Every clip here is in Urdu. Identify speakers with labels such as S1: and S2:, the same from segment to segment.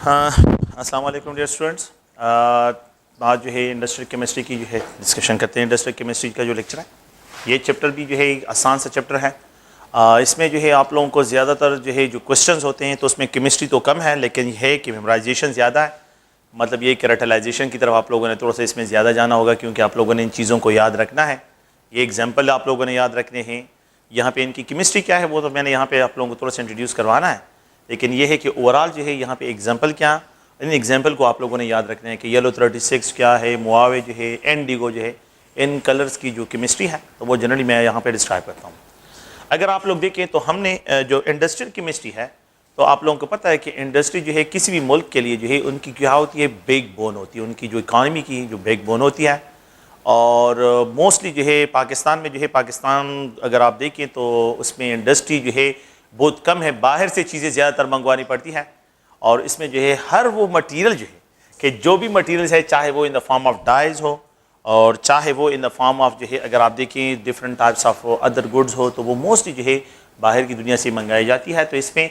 S1: ہاں السلام علیکم ڈیئر اسٹوڈنٹس. آج جو ہے انڈسٹریل کیمسٹری کی جو ہے ڈسکشن کرتے ہیں. انڈسٹریل کیمسٹری کا جو لیکچر ہے یہ چیپٹر بھی جو ہے ایک آسان سا چیپٹر ہے. اس میں جو ہے آپ لوگوں کو زیادہ تر جو ہے جو کوشچنز ہوتے ہیں تو اس میں کیمسٹری تو کم ہے لیکن یہ ہے کہ میمورائزیشن زیادہ ہے. مطلب یہ کہ ریٹلائزیشن کی طرف آپ لوگوں نے تھوڑا سا اس میں زیادہ جانا ہوگا کیونکہ آپ لوگوں نے ان چیزوں کو یاد رکھنا ہے. یہ ایگزامپل آپ لوگوں نے یاد رکھنے ہیں. یہاں پہ ان کی کیمسٹری کیا ہے وہ تو میں نے یہاں پہ آپ لوگوں کو تھوڑا سا انٹروڈیوس کروانا ہے. لیکن یہ ہے کہ اوورآل جو ہے یہاں پہ ایگزامپل کیا ان ایگزامپل کو آپ لوگوں نے یاد رکھنا ہے کہ یلو 36 کیا ہے, موآوے جو ہے, انڈیگو جو ہے, ان کلرز کی جو کیمسٹری ہے تو وہ جنرلی میں یہاں پہ ڈسکرائب کرتا ہوں. اگر آپ لوگ دیکھیں تو ہم نے جو انڈسٹریل کیمسٹری ہے تو آپ لوگوں کو پتہ ہے کہ انڈسٹری جو ہے کسی بھی ملک کے لیے جو ہے ان کی کیا ہوتی ہے, بیک بون ہوتی ہے. ان کی جو اکانومی کی جو بیک بون ہوتی ہے. اور موسٹلی جو ہے پاکستان میں جو ہے پاکستان اگر آپ دیکھیں تو اس میں انڈسٹری جو ہے بہت کم ہے. باہر سے چیزیں زیادہ تر منگوانی پڑتی ہے. اور اس میں جو ہے ہر وہ مٹیریل جو ہے کہ جو بھی مٹیریلز ہے چاہے وہ ان دا فارم آف ڈائز ہو اور چاہے وہ ان دا فارم آف جو ہے اگر آپ دیکھیں different types of other goods ہو تو وہ موسٹلی جو ہے باہر کی دنیا سے منگائی جاتی ہے. تو اس میں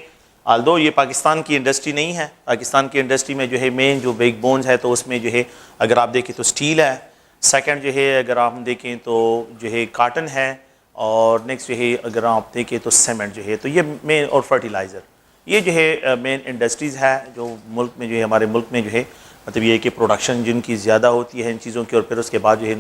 S1: آلدو یہ پاکستان کی انڈسٹری نہیں ہے. پاکستان کی انڈسٹری میں جو ہے مین جو بیک بونز ہے تو اس میں جو ہے اگر آپ دیکھیں تو سٹیل ہے. سیکنڈ جو ہے اگر آپ دیکھیں تو جو ہے کاٹن ہے. اور نیکسٹ جو ہے اگر آپ دیکھیں تو سیمنٹ جو ہے تو یہ مین اور فرٹیلائزر یہ جو ہے مین انڈسٹریز ہے جو ملک میں جو ہے ہمارے ملک میں جو ہے مطلب یہ ہے کہ پروڈکشن جن کی زیادہ ہوتی ہے ان چیزوں کی اور پھر اس کے بعد جو ہے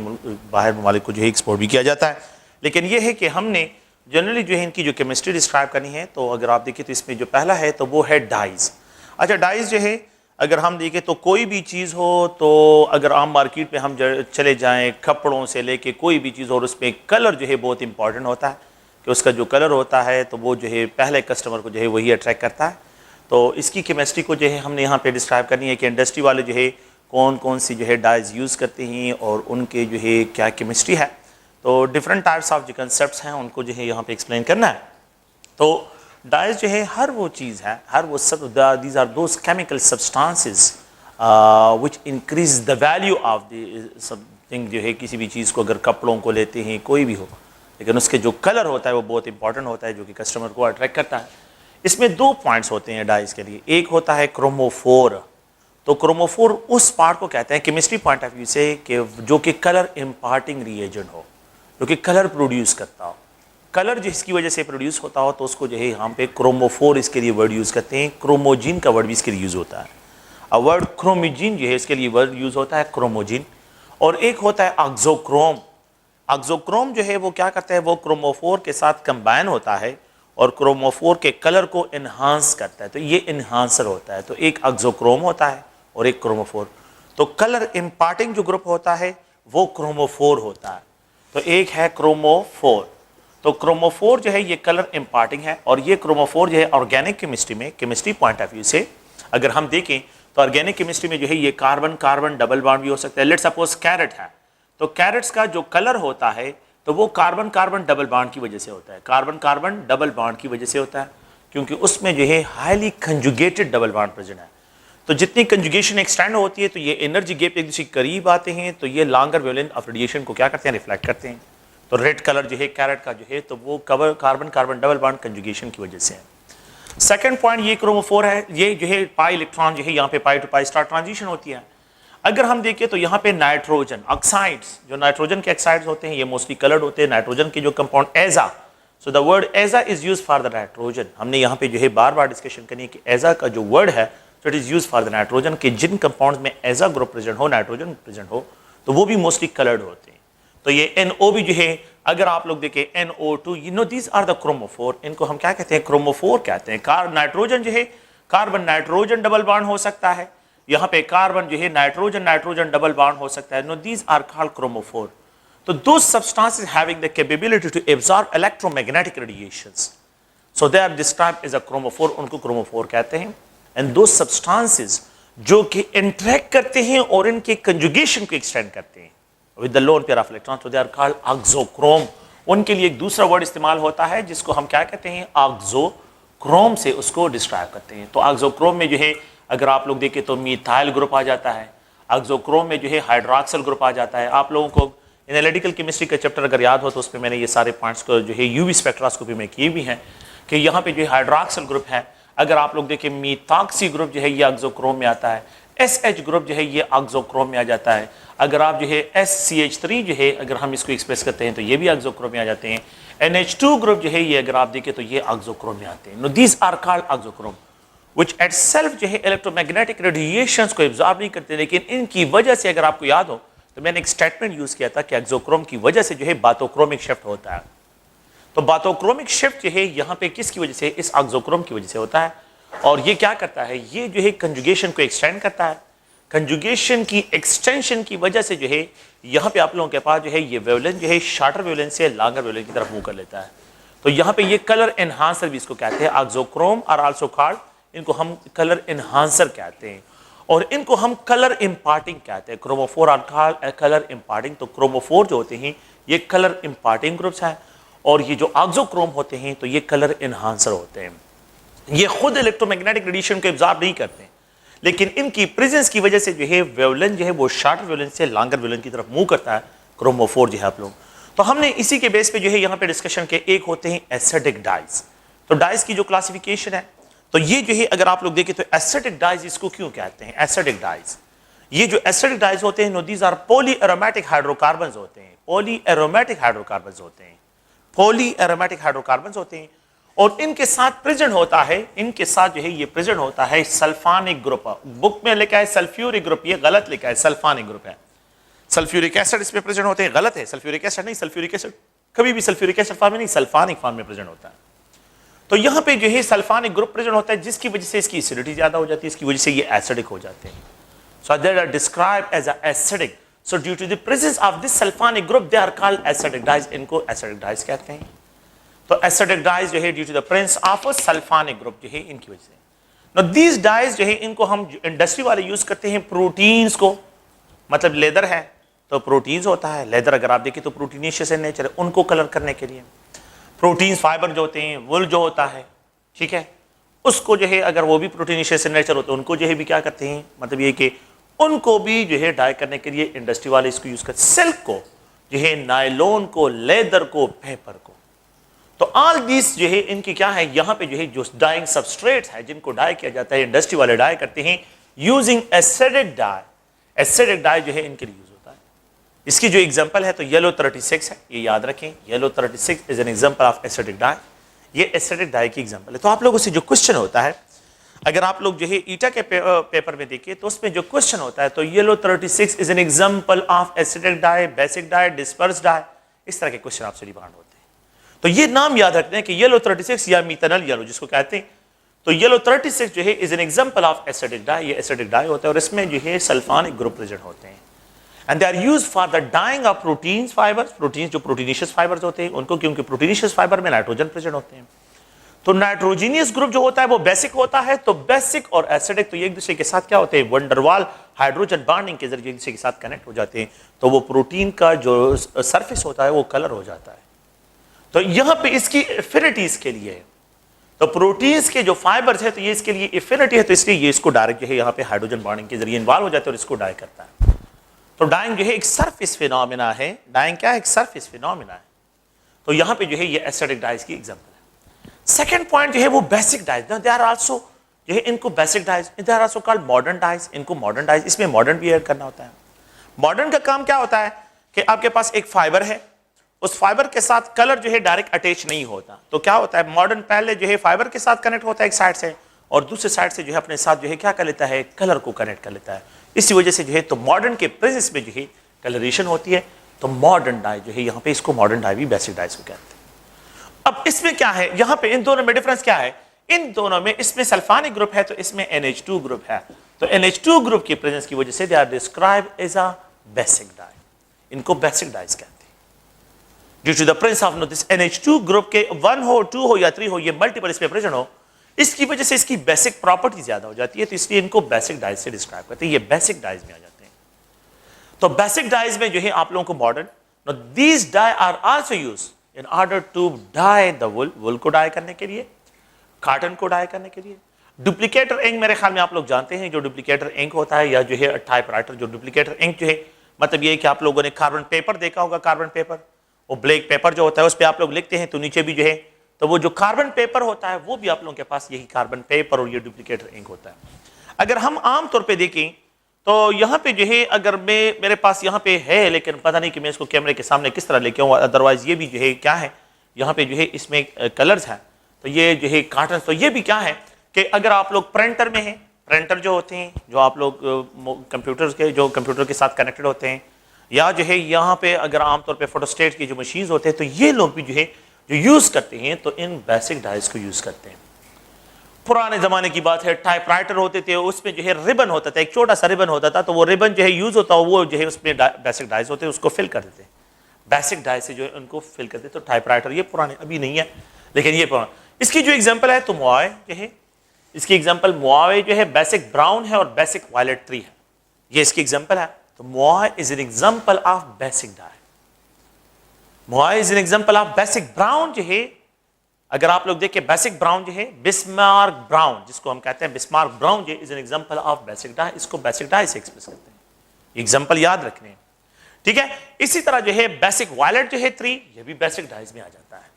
S1: باہر ممالک کو جو ہے ایکسپورٹ بھی کیا جاتا ہے. لیکن یہ ہے کہ ہم نے جنرلی جو ہے ان کی جو کیمسٹری ڈسکرائب کرنی ہے تو اگر آپ دیکھیں تو اس میں جو پہلا ہے تو وہ ہے ڈائز. اچھا ڈائز جو ہے اگر ہم دیکھیں تو کوئی بھی چیز ہو تو اگر عام مارکیٹ میں ہم چلے جائیں کپڑوں سے لے کے کوئی بھی چیز اور اس میں کلر جو ہے بہت امپورٹنٹ ہوتا ہے کہ اس کا جو کلر ہوتا ہے تو وہ جو ہے پہلے کسٹمر کو جو ہے وہی اٹریکٹ کرتا ہے. تو اس کی کیمسٹری کو جو ہے ہم نے یہاں پہ ڈسکرائب کرنی ہے کہ انڈسٹری والے جو ہے کون کون سی جو ہے ڈائز یوز کرتے ہیں اور ان کے جو ہے کیا کیمسٹری ہے. تو ڈفرنٹ ٹائپس آف جو کنسیپٹس ہیں ان کو جو ہے یہاں پہ ایکسپلین کرنا ہے. تو ڈائز جو ہے ہر وہ چیز ہے ہر وہ these are those chemical substances which increase the value of the something. جو ہے کسی بھی چیز کو اگر کپڑوں کو لیتے ہیں کوئی بھی ہو لیکن اس کے جو کلر ہوتا ہے وہ بہت امپورٹنٹ ہوتا ہے جو کہ کسٹمر کو اٹریکٹ کرتا ہے. اس میں دو پوائنٹس ہوتے ہیں ڈائز کے لیے. ایک ہوتا ہے کروموفور. تو کروموفور اس پارٹ کو کہتے ہیں کیمسٹری پوائنٹ آف ویو سے کہ جو کہ colour imparting re agent who جو کہ کلر پروڈیوس کرتا ہو. کلر جس کی وجہ سے پروڈیوس ہوتا ہو تو اس کو جو ہے یہاں پہ کروموفور اس کے لیے ورڈ یوز کرتے ہیں. کروموجین کا ورڈ بھی اس کے لیے یوز ہوتا ہے. ورڈ کرومیجین جو ہے اس کے لیے ورڈ یوز ہوتا ہے کروموجین. اور ایک ہوتا ہے آگزوکروم. آگزوکروم جو ہے وہ کیا کرتا ہے وہ کروموفور کے ساتھ کمبائن ہوتا ہے اور کروموفور کے کلر کو انہانس کرتا ہے. تو یہ انہانسر ہوتا ہے. تو ایک آگزوکروم ہوتا ہے اور ایک کروموفور. تو کلر امپارٹنگ جو گروپ ہوتا ہے وہ کروموفور ہوتا ہے. تو ایک ہے کروموفور. تو کروموفور جو ہے یہ کلر امپارٹنگ ہے اور یہ کروموفور جو ہے آرگینک کیمسٹری میں کیمسٹری پوائنٹ آف ویو سے اگر ہم دیکھیں تو آرگینک کیمسٹری میں جو ہے یہ کاربن کاربن ڈبل بانڈ بھی ہو سکتا ہے. لیٹ سپوز کیرٹ ہے تو کیرٹس کا جو کلر ہوتا ہے تو وہ کاربن کاربن ڈبل بانڈ کی وجہ سے ہوتا ہے. کاربن کاربن ڈبل بانڈ کی وجہ سے ہوتا ہے کیونکہ اس میں جو ہے ہائیلی کنجوگیٹڈ ڈبل بانڈ پریزنٹ ہے. تو جتنی کنجوگیشن ایکسٹینڈ ہوتی ہے تو یہ انرجی گیپ ایک دوسرے کے قریب آتے ہیں تو یہ لانگر ویولنٹ آف ریڈیشن کو کیا کرتے ہیں ریفلیکٹ کرتے ہیں. تو ریڈ کلر جو ہے کیرٹ کا جو ہے تو وہ کاربن کاربن ڈبل بانڈ کنجوگیشن کی وجہ سے ہے. سیکنڈ پوائنٹ یہ کروموفور ہے. یہ جو ہے پائی الیکٹران جو ہے یہاں پہ پائی ٹو پائی اسٹار ٹرانزیشن ہوتی ہے. اگر ہم دیکھیں تو یہاں پہ نائٹروجن آکسائڈز جو نائٹروجن کے آکسائڈز ہوتے ہیں یہ موسٹلی کلرڈ ہوتے ہیں. نائٹروجن کے جو کمپاؤنڈ ایزا سو the word azo is use for the nitrogen. ہم نے یہاں پہ جو ہے بار بار ڈسکشن کرنی ہے کہ ایزا کا جو ورڈ ہے تو it is use for the nitrogen کہ جن کمپاؤنڈز میں ایزا گروپ پریزنٹ ہو نائٹروجن پریزنٹ ہو تو وہ بھی موسٹلی کلرڈ ہوتے ہیں. تو یہ این او بھی جو ہے اگر آپ لوگ دیکھیں NO2 you know these are the chromophore. ان کو ہم کیا کہتے ہیں کروموفور کہتے ہیں. نائٹروجن جو ہے کاربن نائٹروجن ڈبل بانڈ ہو سکتا ہے. یہاں پہ کاربن جو ہے نائٹروجن نائٹروجن ڈبل بانڈ ہو سکتا ہے. Now these are called chromophore. So those substances having the capability to absorb electromagnetic radiations so they are described as a chromophore. ان کو کروموفور کہتے ہیں. اینڈ دوز سبسٹانسز جو کہ انٹریکٹ کرتے ہیں اور ان کے کنجوگیشن کو ایکسٹینڈ کرتے ہیں with the lone pair of electrons so they are called auxochrome. ان کے لیے ایک دوسرا ورڈ استعمال ہوتا ہے جس کو ہم کیا کہتے ہیں آگزوکروم سے اس کو ڈسکرائب کرتے ہیں. تو آگزوکروم میں جو ہے اگر آپ لوگ دیکھیں تو میتھائل گروپ آ جاتا ہے. آگزوکروم میں جو ہے ہائیڈراکسل گروپ آ جاتا ہے. آپ لوگوں کو انالیٹیکل کیمسٹری کا چیپٹر اگر یاد ہو تو اس میں نے یہ سارے پوائنٹس کو جو ہے یو وی اسپیکٹراسکوپی میں کیے بھی ہیں کہ یہاں پہ جو ہے ہائیڈراکسل گروپ ہے اگر آپ لوگ دیکھیں میتاکسی گروپ جو ہے یہ آکزوکروم میں آتا ہے, ایس ایچ گروپ جو ہے یہ آکزوکروم میں آ جاتا ہے. اگر آپ جو ہے SCH3 جو ہے اگر ہم اس کو ایکسپریس کرتے ہیں تو یہ بھی آکزوکروم میں آ جاتے ہیں. NH2 گروپ جو ہے یہ اگر آپ دیکھیں تو یہ آکزوکروم میں آتے ہیں. Now these are called auxochrome which at self جو ہے electromagnetic radiations کو ابزارب نہیں کرتے, لیکن ان کی وجہ سے اگر آپ کو یاد ہو تو میں نے ایک اسٹیٹمنٹ یوز کیا تھا کہ آکزوکروم کی وجہ سے جو ہے باتوکرومک شفٹ ہوتا ہے. تو باتوکرومک شفٹ جو ہے یہاں پہ کس کی وجہ سے, اس آکزوکروم کی وجہ سے ہوتا ہے. اور یہ کیا کرتا ہے, یہ جو ہے کنجوگیشن کو ایکسٹینڈ کرتا ہے. کنجوگیشن کی ایکسٹینشن کی وجہ سے جو ہے یہاں پہ آپ لوگوں کے پاس جو ہے یہ ویولن جو ہے شارٹر ویولن سے لانگر ویولن کی طرف موو کر لیتا ہے. تو یہاں پہ یہ کلر انہانسر بھی اس کو کہتے ہیں. آکزوکروم آر آلسو کالڈ, ان کو ہم کلر انہانسر کہتے ہیں اور ان کو ہم کلر امپارٹنگ کہتے ہیں. کروموفور آر کالڈ کلر امپارٹنگ. تو کروموفور جو ہوتے ہیں یہ کلر امپارٹنگ گروپس ہیں, اور یہ جو آکزوکروم ہوتے ہیں تو یہ کلر انہانسر ہوتے ہیں. یہ خود الیکٹرو میگنیٹک ریڈیشن کو ابزارب نہیں کرتے, لیکن ان کی پریزنس کی وجہ سے جو ہے ویولن جو ہے وہ شارٹر ویولن سے لانگر ویولن کی طرف موو کرتا ہے. کروموفور جو ہے آپ لوگ, تو ہم نے اسی کے بیس پہ جو ہے یہاں پہ ڈسکشن کے ایک ہوتے ہیں ایسیڈک ڈائز. تو ڈائز کی جو کلاسیفیکیشن ہے تو یہ جو ہے اگر آپ لوگ دیکھیں تو ایسیڈک ڈائز اس کو کیوں کہتے ہیں. ایسیڈک ڈائز, یہ جو ایسیڈک ڈائز ہوتے ہیں now these are poly aromatic hydrocarbons ہوتے ہیں. پولی ایرومیٹک ہائیڈروکاربنز ہوتے ہیں. پولی ایرومیٹک ہائیڈروکاربنز ہوتے ہیں اور ان کے ساتھ پریزنٹ ہوتا ہے, ان کے ساتھ جو ہے یہ پریزنٹ ہوتا ہے سلفانک گروپ. بک میں لکھا ہے سلفیورک گروپ, یہ غلط لکھا ہے, سلفانک گروپ ہے. سلفیورک ایسڈ اس میں پریزنٹ ہوتے ہیں, غلط ہے. سلفیورک ایسڈ نہیں, سلفیورک ایسڈ کبھی بھی سلفیورک ایسڈ فارم میں نہیں, سلفانک فارم میں پریزنٹ ہوتا ہے. تو یہاں پہ جو ہے سلفانک گروپ پریزنٹ ہوتا ہے جس کی وجہ سے اس کی ایسیڈیٹی زیادہ ہو جاتی ہے, اس کی وجہ سے یہ ایسیڈک ہو جاتے ہیں. So they are described as acidic. So due to the presence of this sulfonic group they are called acidic dyes. ان کو acidic dyes کہتے ہیں. تو acidic dyes جو ہے due to the presence of a sulfonic group جو ہے ان کی وجہ سے. Now these dyes جو ہے ان کو ہم انڈسٹری والے یوز کرتے ہیں پروٹینز کو, مطلب لیدر ہے تو پروٹینز ہوتا ہے. لیدر اگر آپ دیکھیں تو پروٹینیشیس ان نیچر ہے, ان کو کلر کرنے کے لیے. پروٹینز فائبر جو ہوتے ہیں, وول جو ہوتا ہے, ٹھیک ہے, اس کو جو ہے اگر وہ بھی پروٹینیشیس ان نیچر ہوتے ہیں ان کو جو ہے بھی کیا کرتے ہیں, مطلب یہ کہ ان کو بھی جو ہے ڈائی کرنے کے لیے انڈسٹری والے اس کو یوز کرتے ہیں. سلک کو جو ہے, نائلون کو, لیدر کو, پیپر کو. تو آل دیس جو ہے ان کی کیا ہے, یہاں پہ جو ہے جو ڈائنگ سبسٹریٹس ہے جن کو ڈائی کیا جاتا ہے, انڈسٹری والے ڈائی کرتے ہیں یوزنگ ایسیڈک ڈائی. ایسیڈک ڈائی جو ہے ان کے لیے یوز ہوتا ہے. اس کی جو ایگزامپل ہے تو یلو 36 ہے, یہ یاد رکھیں, yellow 36 is an example of acidic dye. یہ ایسیڈک ڈائی کی ایگزامپل ہے. تو آپ لوگوں سے جو کوشچن ہوتا ہے, اگر آپ لوگ جو ہے ایٹا کے پیپر میں دیکھیں تو اس میں جو کوشچن ہوتا ہے تو yellow 36 is an example of acidic dye, basic dye, disperse dye, اس طرح کے کوشچن آپ سے ڈیمانڈ ہوتے ہیں. تو یہ نام یاد رکھتے ہیں کہ یلو 36 یا میتھنل یلو جس کو کہتے ہیں, تو یلو 36 جو ہے is an example of acidic dye. یہ ایسیڈک ڈائی ہوتا ہے اور اس میں جو ہے سلفانک گروپ پریزنٹ ہوتے ہیں. And they are used for the dyeing of proteins fibres. Proteins جو پروٹینیشیس فائبرز ہوتے ہیں ان کو, کیونکہ پروٹینیشیس فائبر میں نائٹروجن پریزنٹ ہوتے ہیں. تو نائٹروجینیس گروپ جو ہوتا ہے وہ بیسک ہوتا ہے. تو بیسک اور ایسیڈک تو یہ ایک دوسرے کے ساتھ کیا ہوتے ہیں, ونڈروال ہائیڈروجن بانڈنگ کے ذریعے ایک دوسرے کے ساتھ کنیکٹ ہو جاتے ہیں. تو وہ پروٹین کا جو سرفیس ہوتا ہے وہ کلر ہو جاتا ہے. تو یہاں پہ اس کی افینٹیز کے لیے, تو پروٹینز کے جو فائبرز ہے تو یہ اس کے لیے افینٹی ہے, تو اس لیے یہ اس کو ڈائریکٹ جو ہے یہاں پہ ہائیڈروجن بانڈنگ کے ذریعے انوالو ہو جاتے ہیں اور اس کو ڈائی کرتا ہے. تو ڈائنگ جو ہے ایک سرفیس فینومینا ہے. ڈائنگ کیا ہے, ایک سرفیس فینومینا ہے. تو یہاں پہ جو ہے یہ ایسیڈک ڈائز کی ایگزامپل. سیکنڈ پوائنٹ جو ہے وہ basic dyes. They are also جو ہے ان کو basic dyes, they are also called modern dyes. ان کو ماڈرن ڈائز, اس میں ماڈرن بھی ایڈ کرنا ہوتا ہے. ماڈرن کا کام کیا ہوتا ہے کہ آپ کے پاس ایک فائبر ہے, اس فائبر کے ساتھ کلر جو ہے ڈائریکٹ اٹیچ نہیں ہوتا. تو کیا ہوتا ہے, ماڈرن پہلے جو ہے فائبر کے ساتھ کنیکٹ ہوتا ہے ایک سائڈ سے, اور دوسرے سائڈ سے جو ہے اپنے ساتھ جو ہے کیا کر لیتا ہے, کلر کو کنیکٹ کر لیتا ہے. اسی وجہ سے جو ہے تو ماڈرن کے پریزنس میں جو ہے کلریشن ہوتی ہے. تو ماڈرن ڈائی جو ہے یہاں پہ اس کو ماڈرن ڈائی بھی بیسک ڈائز کو کہتے ہیں. اب اس میں کیا ہے, یہاں پہ ان دونوں میں ڈفرنس کیا ہے, ان دونوں میں اس میں سلفانک گروپ ہے تو اس میں NH2 گروپ ہے. تو NH2 گروپ کی پریزنس کی وجہ سے they are described as a basic dye. ان کو بیسک ڈائز کہتے ہیں. Due to the presence of this NH2 group کے 1 ہو 2 ہو یا 3 ہو, یہ ملٹیپل اس میں پریزنٹ ہو, اس کی وجہ سے اس کی بیسک پراپرٹی زیادہ ہو جاتی ہے. تو اس لیے ان کو بیسک ڈائز سے ڈسکرائب کرتے ہیں. یہ بیسک ڈائز میں آ جاتے ہیں. تو بیسک ڈائز میں جو ہے آپ لوگوں کو modern, now these dye are also used in order to dye the wool. wool کو ڈائی کرنے کے لیے, کاٹن کو ڈائی کرنے کے لیے. ڈپلیکیٹر انک میرے خیال میں آپ لوگ جانتے ہیں, جو ڈپلیکیٹر انک ہوتا ہے یا جو ہے ٹائپ رائٹر. جو ڈپلیکیٹر انک جو ہے مطلب یہ ہے کہ آپ لوگوں نے کاربن پیپر دیکھا ہوگا, کاربن پیپر, وہ بلیک پیپر جو ہوتا ہے اس پہ آپ لوگ لکھتے ہیں تو نیچے بھی جو ہے تو وہ جو کاربن پیپر ہوتا ہے وہ بھی آپ لوگوں کے پاس یہی کاربن پیپر اور یہ ڈپلیکیٹ انک ہوتا ہے. اگر ہم عام طور پہ دیکھیں تو یہاں پہ جو ہے اگر میرے پاس یہاں پہ ہے لیکن پتہ نہیں کہ میں اس کو کیمرے کے سامنے کس طرح لے کے آؤں, ادروائز یہ بھی جو ہے کیا ہے یہاں پہ جو ہے اس میں کلرز ہیں, تو یہ جو ہے کاٹن, تو یہ بھی کیا ہے کہ اگر آپ لوگ پرنٹر میں ہیں, پرنٹر جو ہوتے ہیں جو آپ لوگ کمپیوٹر کے ساتھ کنیکٹڈ ہوتے ہیں, یا جو ہے یہاں پہ اگر عام طور پہ فوٹوسٹیٹ کی جو مشینز ہوتے ہیں تو یہ لوگ بھی جو ہے جو یوز کرتے ہیں تو ان بیسک ڈائز کو یوز کرتے ہیں. پرانے زمانے کی بات ہے, ٹائپ رائٹر ہوتے تھے, اس میں جو ہے ریبن ہوتا تھا, ایک چھوٹا سا ریبن ہوتا تھا, تو وہ ریبن جو ہے یوز ہوتا ہے, وہ جو ہے اس میں بیسک ڈائز ہوتے ہیں, اس کو فل کر دیتے ہیں, بیسک ڈائز سے جو ہے ان کو فل کر دیتے. تو ٹائپ رائٹر یہ پرانے ابھی نہیں ہے لیکن یہ پرانا. اس کی جو ایگزامپل ہے تو موائے جو ہے, اس کی ایگزامپل موائے جو ہے بیسک براؤن ہے اور بیسک وائلٹ 3 ہے, یہ اس کی ایگزامپل ہے. تو mauve is an example of basic dye, mauve is an example of basic brown جو ہے. اگر آپ لوگ دیکھیں بیسک براؤن جو ہے بسمارک براؤن جس کو ہم کہتے ہیں, بسمارک براؤن جو is an example of basic dye, اس کو بیسک ڈائی سے ایکسپریس کرتے ہیں. ایگزامپل یاد رکھنے ہیں, ٹھیک ہے. اسی طرح جو ہے بیسک وائلٹ جو ہے 3, یہ بھی بیسک ڈائز میں آ جاتا ہے.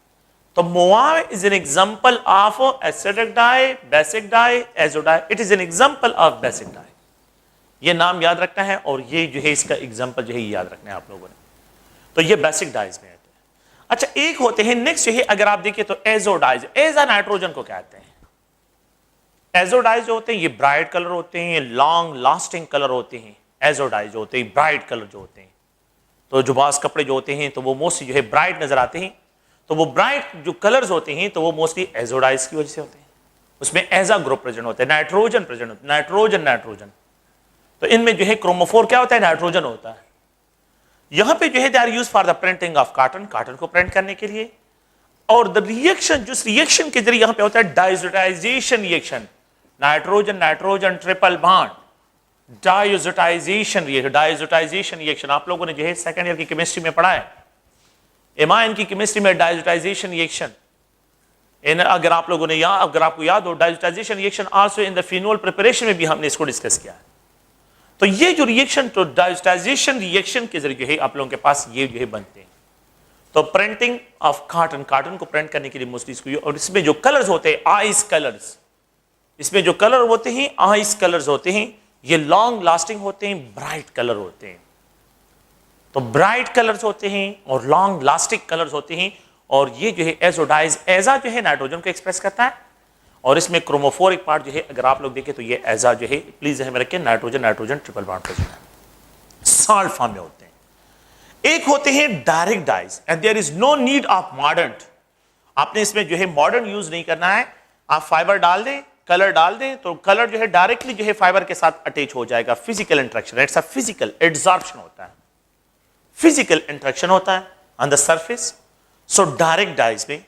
S1: تو mauve is an example of acidic dye, basic dye, azo dye, it is an example of basic dye. یہ نام یاد رکھنا ہے اور یہ جو ہے اس کا ایگزامپل جو ہے یاد رکھنا ہے آپ لوگوں نے. تو یہ بیسک ڈائز میں آتے ہیں. اچھا ایک ہوتے ہیں نیکسٹ جو ہے اگر آپ دیکھیں تو ایزو ڈائز, ایزا نائٹروجن کو کہتے ہیں. ایزو ڈائز جو ہوتے ہیں یہ برائٹ کلر ہوتے ہیں, لانگ لاسٹنگ کلر ہوتے ہیں. ایزو ڈائز جو ہوتے ہیں برائٹ کلر جو ہوتے ہیں, تو جو بعض کپڑے جو ہوتے ہیں تو وہ موسٹلی جو ہے برائٹ نظر آتے ہیں, تو وہ برائٹ جو کلرز ہوتے ہیں تو وہ موسٹلی ایزو ڈائز کی وجہ سے ہوتے ہیں. اس میں ایزا گروپ پریزنٹ ہوتا ہے, نائٹروجن پریزنٹ ہوتا ہے, نائٹروجن. تو ان میں جو ہے کروموفور کیا ہوتا ہے, نائٹروجن ہوتا ہے. یہاں پہ جو ہے they are use for the printing of cotton, cotton کو پرنٹ کرنے کے لیے. اور دا ریئیکشن, جس ریئیکشن کے ذریعے یہاں پہ ہوتا ہے diazotization reaction, nitrogen nitrogen triple bond, diazotization reaction آپ لوگوں نے جو ہے سیکنڈ ایئر کی کیمسٹری میں پڑھا ہے, ایمائن کی کیمسٹری میں ڈائزوٹائزیشن ریئیکشن. اگر آپ لوگوں نے اگر آپ کو یاد ہو diazotization reaction also in the phenol preparation میں بھی ہم نے اس کو ڈسکس کیا ہے. تو یہ جو ریئیکشن تو ڈائزوٹائزیشن ریئیکشن کے ذریعے جو ہے آپ لوگوں کے پاس یہ جو ہے بنتے ہیں. تو پرنٹنگ آف کاٹن, کاٹن کو پرنٹ کرنے کے لیے موسٹلی اس کو, اور اس میں جو کلرز ہوتے ہیں آئس کلرز, اس میں جو کلر ہوتے ہیں آئس کلرز ہوتے ہیں, یہ لانگ لاسٹنگ ہوتے ہیں, برائٹ کلر ہوتے ہیں. تو برائٹ کلرز ہوتے ہیں اور لانگ لاسٹنگ کلرز ہوتے ہیں. اور یہ جو ہے ایزو ڈائز, ایزا جو ہے نائٹروجن کو ایکسپریس کرتا ہے, اور اس میں کروموفورک پارٹ جو ہے اگر آپ لوگ دیکھیں تو یہ ایزا جو ہے پلیز ذہن میں رکھیں nitrogen nitrogen triple bond present ہے, سالٹ فارم میں ہوتے ہیں. ایک ہوتے ہیں direct dyes, and there is no need of ماڈرن. آپ نے اس میں جو ہے ماڈرن یوز نہیں کرنا ہے, آپ فائبر ڈال دیں, کلر ڈال دیں, تو کلر جو ہے ڈائریکٹلی جو ہے فائبر کے ساتھ اٹیچ ہو جائے گا. Physical interaction, it's a physical adsorption ہوتا ہے, فزیکل انٹریکشن ہوتا ہے on the surface. So direct dyes میں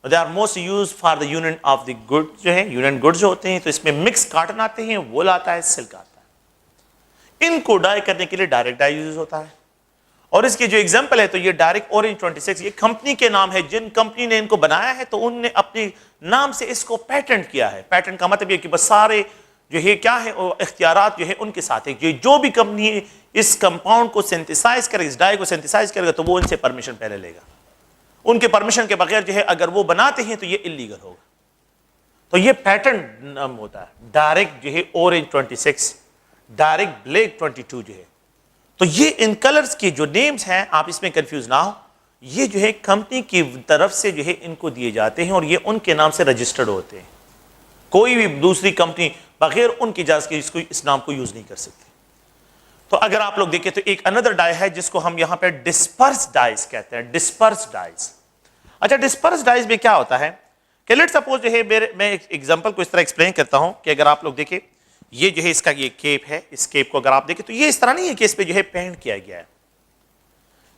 S1: they are most used for the union of the good جو ہے union goods جو ہوتے ہیں, تو اس میں مکس کاٹن آتے ہیں, وول آتا ہے, سلک آتا ہے. ان کو ڈائی کرنے کے لیے ڈائریکٹ ڈائی یوز ہوتا ہے. اور اس کی جو ایگزامپل ہے تو یہ ڈائریکٹ اورنج 26, یہ کمپنی کے نام ہے, جن کمپنی نے ان کو بنایا ہے تو ان نے اپنے نام سے اس کو پیٹنٹ کیا ہے. پیٹنٹ کا مطلب یہ کہ بس سارے جو ہے کیا ہے اختیارات جو ہے ان کے ساتھ ہے. جو بھی کمپنی اس کمپاؤنڈ کو سینتھیسائز کرے, اس ڈائی کو سینتھیسائز کرے گا تو وہ ان سے پرمیشن پہلے لے گا. ان کے پرمیشن کے بغیر جو ہے اگر وہ بناتے ہیں تو یہ انلیگل ہوگا. تو یہ پیٹرن نام ہوتا ہے ڈائریکٹ جو ہے اورنج 26, ڈائریکٹ بلیک 22 جو ہے. تو یہ ان کلرز کے جو نیمز ہیں آپ اس میں کنفیوز نہ ہو, یہ جو ہے کمپنی کی طرف سے جو ہے ان کو دیے جاتے ہیں اور یہ ان کے نام سے رجسٹرڈ ہوتے ہیں. کوئی بھی دوسری کمپنی بغیر ان کی اجازت کے اس نام کو یوز نہیں کر سکتی. تو اگر آپ لوگ دیکھیں تو ایک اندر ڈائی ہے جس کو ہم یہاں پہ ڈسپرس ڈائز کہتے ہیں, ڈسپرس ڈائز. اچھا ڈسپرس ڈائز میں کیا ہوتا ہے کہ لیٹ سپوز جو ہے میں ایک ایگزامپل کو اس طرح ایکسپلین کرتا ہوں کہ اگر آپ لوگ دیکھیں یہ جو ہے اس کا یہ کیپ ہے, اس کیپ کو اگر آپ دیکھیں تو یہ اس طرح نہیں ہے کہ اس پہ جو ہے پینٹ کیا گیا ہے.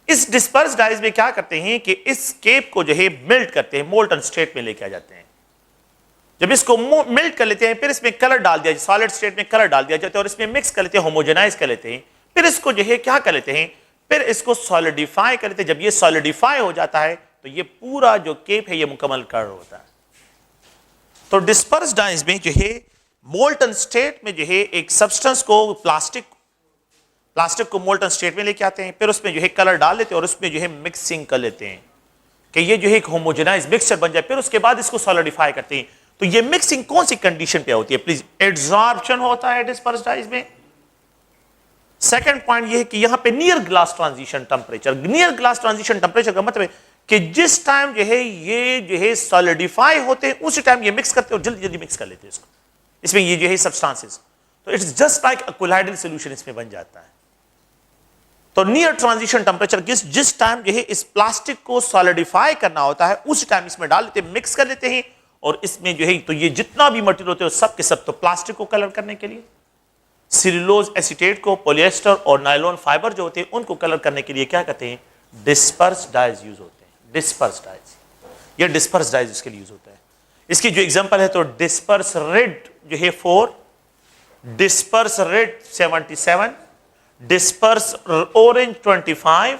S1: اس ڈسپرس ڈائز میں کیا کرتے ہیں کہ اس کیپ کو جو ہے میلٹ کرتے ہیں, مولٹن سٹیٹ میں لے کے آ جاتے ہیں. جب اس کو میلٹ کر لیتے ہیں پھر اس میں کلر ڈال دیا, سالڈ سٹیٹ میں کلر ڈال دیا جاتا ہے اور اس میں مکس کر لیتے ہیں, ہوموجنائز کر لیتے ہیں. پھر اس کو جو ہے کیا کر لیتے ہیں, پھر اس کو سالیڈیفائی کر لیتے ہیں. جب یہ سالیڈیفائی ہو جاتا ہے تو یہ پورا جو کیپ ہے یہ مکمل کلر ہوتا ہے. تو ڈسپرس ڈائز میں جو ہے مولٹن سٹیٹ میں جو ہے ایک سبسٹنس کو پلاسٹک کو مولٹن سٹیٹ میں لے کے آتے ہیں, پھر اس میں جو ہے کلر ڈال لیتے ہیں اور اس میں جو ہے مکسنگ کر لیتے ہیں کہ یہ جو ہے ایک ہوموجنائز مکسچر بن جائے, پھر اس کے بعد اس کو سالڈیفائی کرتے ہیں. تو یہ مکسنگ کون سی کنڈیشن پہ ہوتی ہے؟ پلیز, ایڈزارپشن ہوتا ہے ڈسپرس ڈائز میں. سیکنڈ پوائنٹ یہ ہے کہ یہاں پہ near glass transition temperature. Near glass transition temperature کا مطلب ہے کہ جس ٹائم جو ہے یہ جو ہے سالڈیفائی ہوتے ہیں اسی ٹائم یہ مکس کرتے ہیں اور جلدی جلدی مکس کر لیتے ہیں اس کو. اس میں یہ جو ہے سبسٹانسز, تو it's just like a colloidal solution اس میں بن جاتا ہے. تو نیئر ٹرانزیشن ٹمپریچر جس ٹائم جو ہے اس پلاسٹک کو سالڈیفائی کرنا ہوتا ہے اس ٹائم اس میں ڈال لیتے ہیں, مکس کر لیتے ہیں, اور اس میں جو ہے تو یہ جتنا بھی مٹیریل ہوتے ہیں سب کے سب تو پلاسٹک کو کلر کرنے کے لیے, سیلولوز ایسیٹیٹ کو, پولیسٹر اور نائلون فائبر جو ہوتے ہیں ان کو کلر کرنے کے لیے کیا کہتے ہیں؟ ڈسپرس ڈائز یوز ہوتے ہیں. ڈسپرس ڈائز, یہ ڈسپرس ڈائز اس کے لیے یوز ہوتا ہے. اس کی جو ایگزامپل ہے تو ڈسپرس ریڈ جو ہے 4, ڈسپرس ریڈ 77, ڈسپرس اورنج 25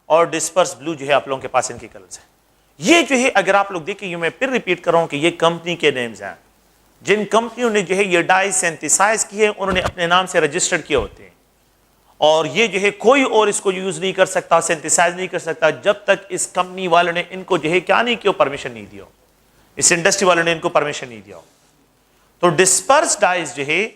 S1: اور ڈسپرس بلو جو ہے آپ لوگوں کے پاس ان کی کلرز ہیں. یہ جو ہے اگر آپ لوگ دیکھیں, یہ میں پھر ریپیٹ کر رہا ہوں کہ یہ کمپنی کے نیمز ہیں. جن کمپنیوں نے جو ہے یہ ڈائی سینتھیسائز کیے انہوں نے اپنے نام سے رجسٹرڈ کیے ہوتے ہیں, اور یہ جو ہے کوئی اور اس کو یوز نہیں کر سکتا, سینتھیسائز نہیں کر سکتا جب تک اس کمپنی والے نے ان کو جو ہے کیا نہیں کیا, پرمیشن نہیں دیا, اس انڈسٹری والے نے ان کو پرمیشن نہیں دیا. تو ڈسپرس ڈائز جو ہے,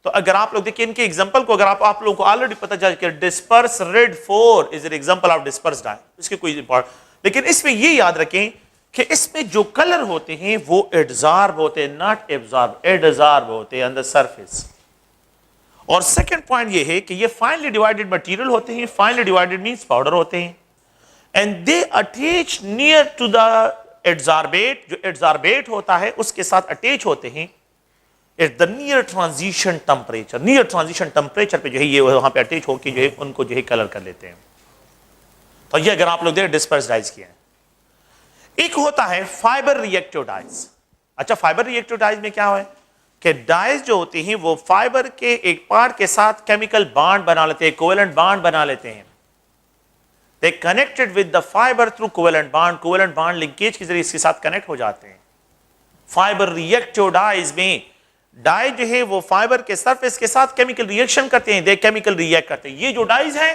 S1: تو اگر آپ لوگ دیکھیں ان کے ایگزامپل کو, اگر آپ لوگوں کو آلریڈی پتہ چل کہ disperse red 4 is an example of disperse dye, اس کے کوئی امپورٹنٹ, لیکن اس میں یہ یاد رکھیں کہ اس میں جو کلر ہوتے ہیں وہ ایڈزارب ہوتے ہیں, ناٹ ایبزارب, ایڈزارب ہوتے ہیں آن دی سرفیس. اور سیکنڈ پوائنٹ یہ ہے کہ یہ فائنلی ڈیوائیڈڈ مٹیریل ہوتے ہیں. فائنلی ڈیوائیڈڈ مینس پاؤڈر ہوتے ہیں, and they attach near to the adsorbate. جو ایڈزاربیٹ ہوتا ہے اس کے ساتھ اٹیچ ہوتے ہیں at the near transition temperature. Near transition temperature پہ جو ہے یہ وہاں پہ اٹیچ ہو کے جو ہے ان کو جو ہے کلر کر لیتے ہیں. تو یہ اگر آپ لوگ دیکھیں ڈسپرس ڈائز کیا ہے. ایک ہوتا ہے فائبر ریئیکٹیو ڈائز. اچھا, فائبر ریئیکٹیو ڈائز میں کیا ہے کہ ڈائز جو ہوتی ہیں وہ فائبر کے ایک پارٹ کے ساتھ کیمیکل بانڈ بنا لیتے ہیں, کوولنٹ بانڈ بنا لیتے ہیں. they connected with the fiber through covalent bond. covalent bond linkage کے ذریعے اس کے ساتھ کنیکٹ ہو جاتے ہیں. فائبر ریئیکٹیو ڈائز میں ڈائی جو ہے وہ فائبر کے سرفیس کے ساتھ کیمیکل ریئیکشن کرتے ہیں, دے کیمیکل ریئیکٹ کرتے ہیں. یہ جو ڈائز ہیں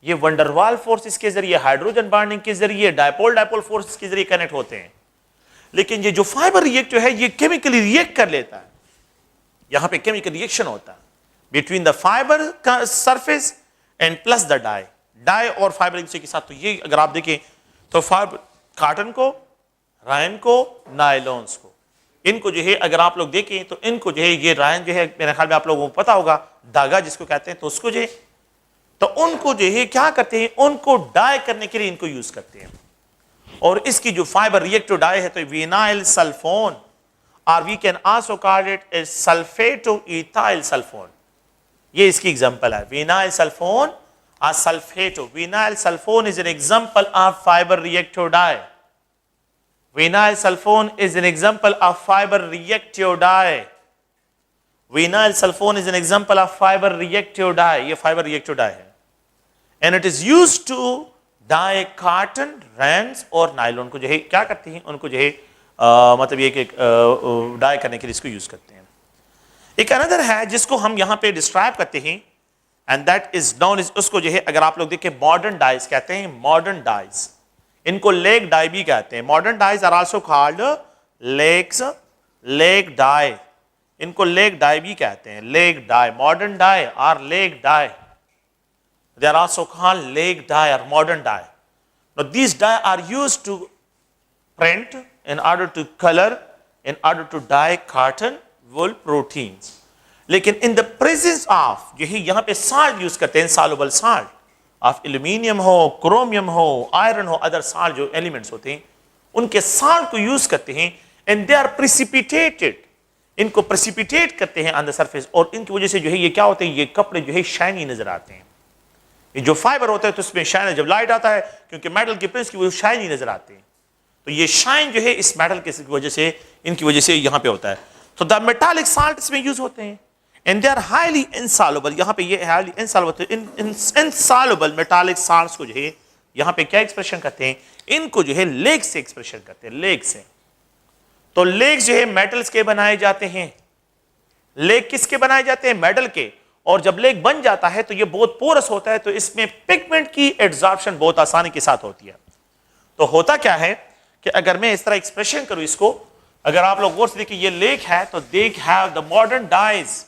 S1: یہ ونڈروال فورسز کے ذریعے, ہائیڈروجن بانڈنگ کے ذریعے, ڈائپول فورسز کے ذریعے کنیکٹ ہوتے ہیں. لیکن یہ جو فائبر ریئیکٹیو ہے یہ کیمیکلی ریئیکٹ کر لیتا ہے. یہاں پہ کیمیکل ریئیکشن ہوتا ہے between the fibre surface and plus the dye. Dye اور فائبر کے ساتھ. تو یہ اگر آپ دیکھیں تو فائبر, کاٹن کو, رائن کو, نائلونز کو, ان کو جو ہے اگر آپ لوگ دیکھیں تو ان کو جو ہے یہ رائن جو ہے میرے خیال میں آپ لوگوں کو پتا ہوگا دھاگا جس کو کہتے ہیں, تو اس کو جو ہے تو ان کو جو ہے کیا کرتے ہیں, ان کو ڈائی کرنے کے لیے ان کو یوز کرتے ہیں. اور اس کی جو فائبر ریئیکٹیو ڈائی ہے تو وینائل سلفون, اور we can also call it a sulfato ethyl sulfone. یہ اس کی ایگزامپل ہے, vinyl sulfone or sulfato. Vinyl sulfone is an example of fiber reactive dye. Vinyl sulfone is an example of fiber reactive dye. Vinyl sulfone is an example of fiber reactive dye. یہ fiber reactive dye ہے. And it is used to dye cotton, rands اور nylon کو جو ہے کیا کرتے ہیں, ان کو جو ہے مطلب یہ کہ ڈائی کرنے کے لیے اس کو یوز کرتے ہیں. ایک another ہے جس کو ہم یہاں پہ ڈسکرائب کرتے ہیں, and that is known as, اس کو جو ہے اگر آپ لوگ دیکھیں modern dyes کہتے ہیں. modern dyes ان کو لیک ڈائی بھی کہتے ہیں. modern dyes are also called lakes, lake dye. ان کو لیک ڈائی بھی کہتے ہیں, lake dye. modern dye or lake dye, they are also called lake dye or modern dye. Now these dye are used to print, in order to color, in order to dye cotton, wool, proteins. لیکن ان دا پریزنس آف جو ہے یہاں پہ سالٹ یوز کرتے ہیں, سالوبل سالٹ آف ایلومینیم ہو, کرومیم ہو, آئرن ہو, ادر سالٹ جو ایلیمنٹس ہوتے ہیں ان کے سالٹ کو یوز کرتے ہیں. اینڈ دے آر پریسیپیٹیٹڈ, ان کو پریسیپیٹیٹ کرتے ہیں آن دا سرفیس, اور ان کی وجہ سے جو ہے یہ کیا ہوتے ہیں, یہ کپڑے جو ہے شائنی نظر آتے ہیں. یہ جو فائبر ہوتا ہے تو اس میں شائن, جب لائٹ آتا ہے کیونکہ میٹل کے پرنس کی وہ شائنی نظر آتے ہیں, تو یہ شائن جو ہے اس میٹل کی وجہ سے, ان کی وجہ سے یہاں پہ ہوتا ہے. تو دا میٹالک سالٹ اس میں یوز ہوتے ہیں. And they are highly insoluble. یہاں پہ یہ highly insoluble, insoluble metallic salts کو جو ہے یہاں پہ کیا ایکسپریشن کرتے ہیں, ان کو جو ہے لیک سے ایکسپریشن کرتے ہیں, لیک سے. تو لیک جو ہے میٹلز کے بنائے جاتے ہیں. لیک کس کے بنائے جاتے ہیں, میٹل کے. اور جب لیک بن جاتا ہے تو یہ بہت پورس ہوتا ہے, تو اس میں پگمنٹ کی ایڈزارپشن بہت آسانی کے ساتھ ہوتی ہے. تو ہوتا کیا ہے کہ اگر میں اس طرح ایکسپریشن کروں اس کو, اگر آپ لوگ غور سے دیکھیں یہ لیک ہے تو دیکھ ہیو دا ماڈرن ڈائز.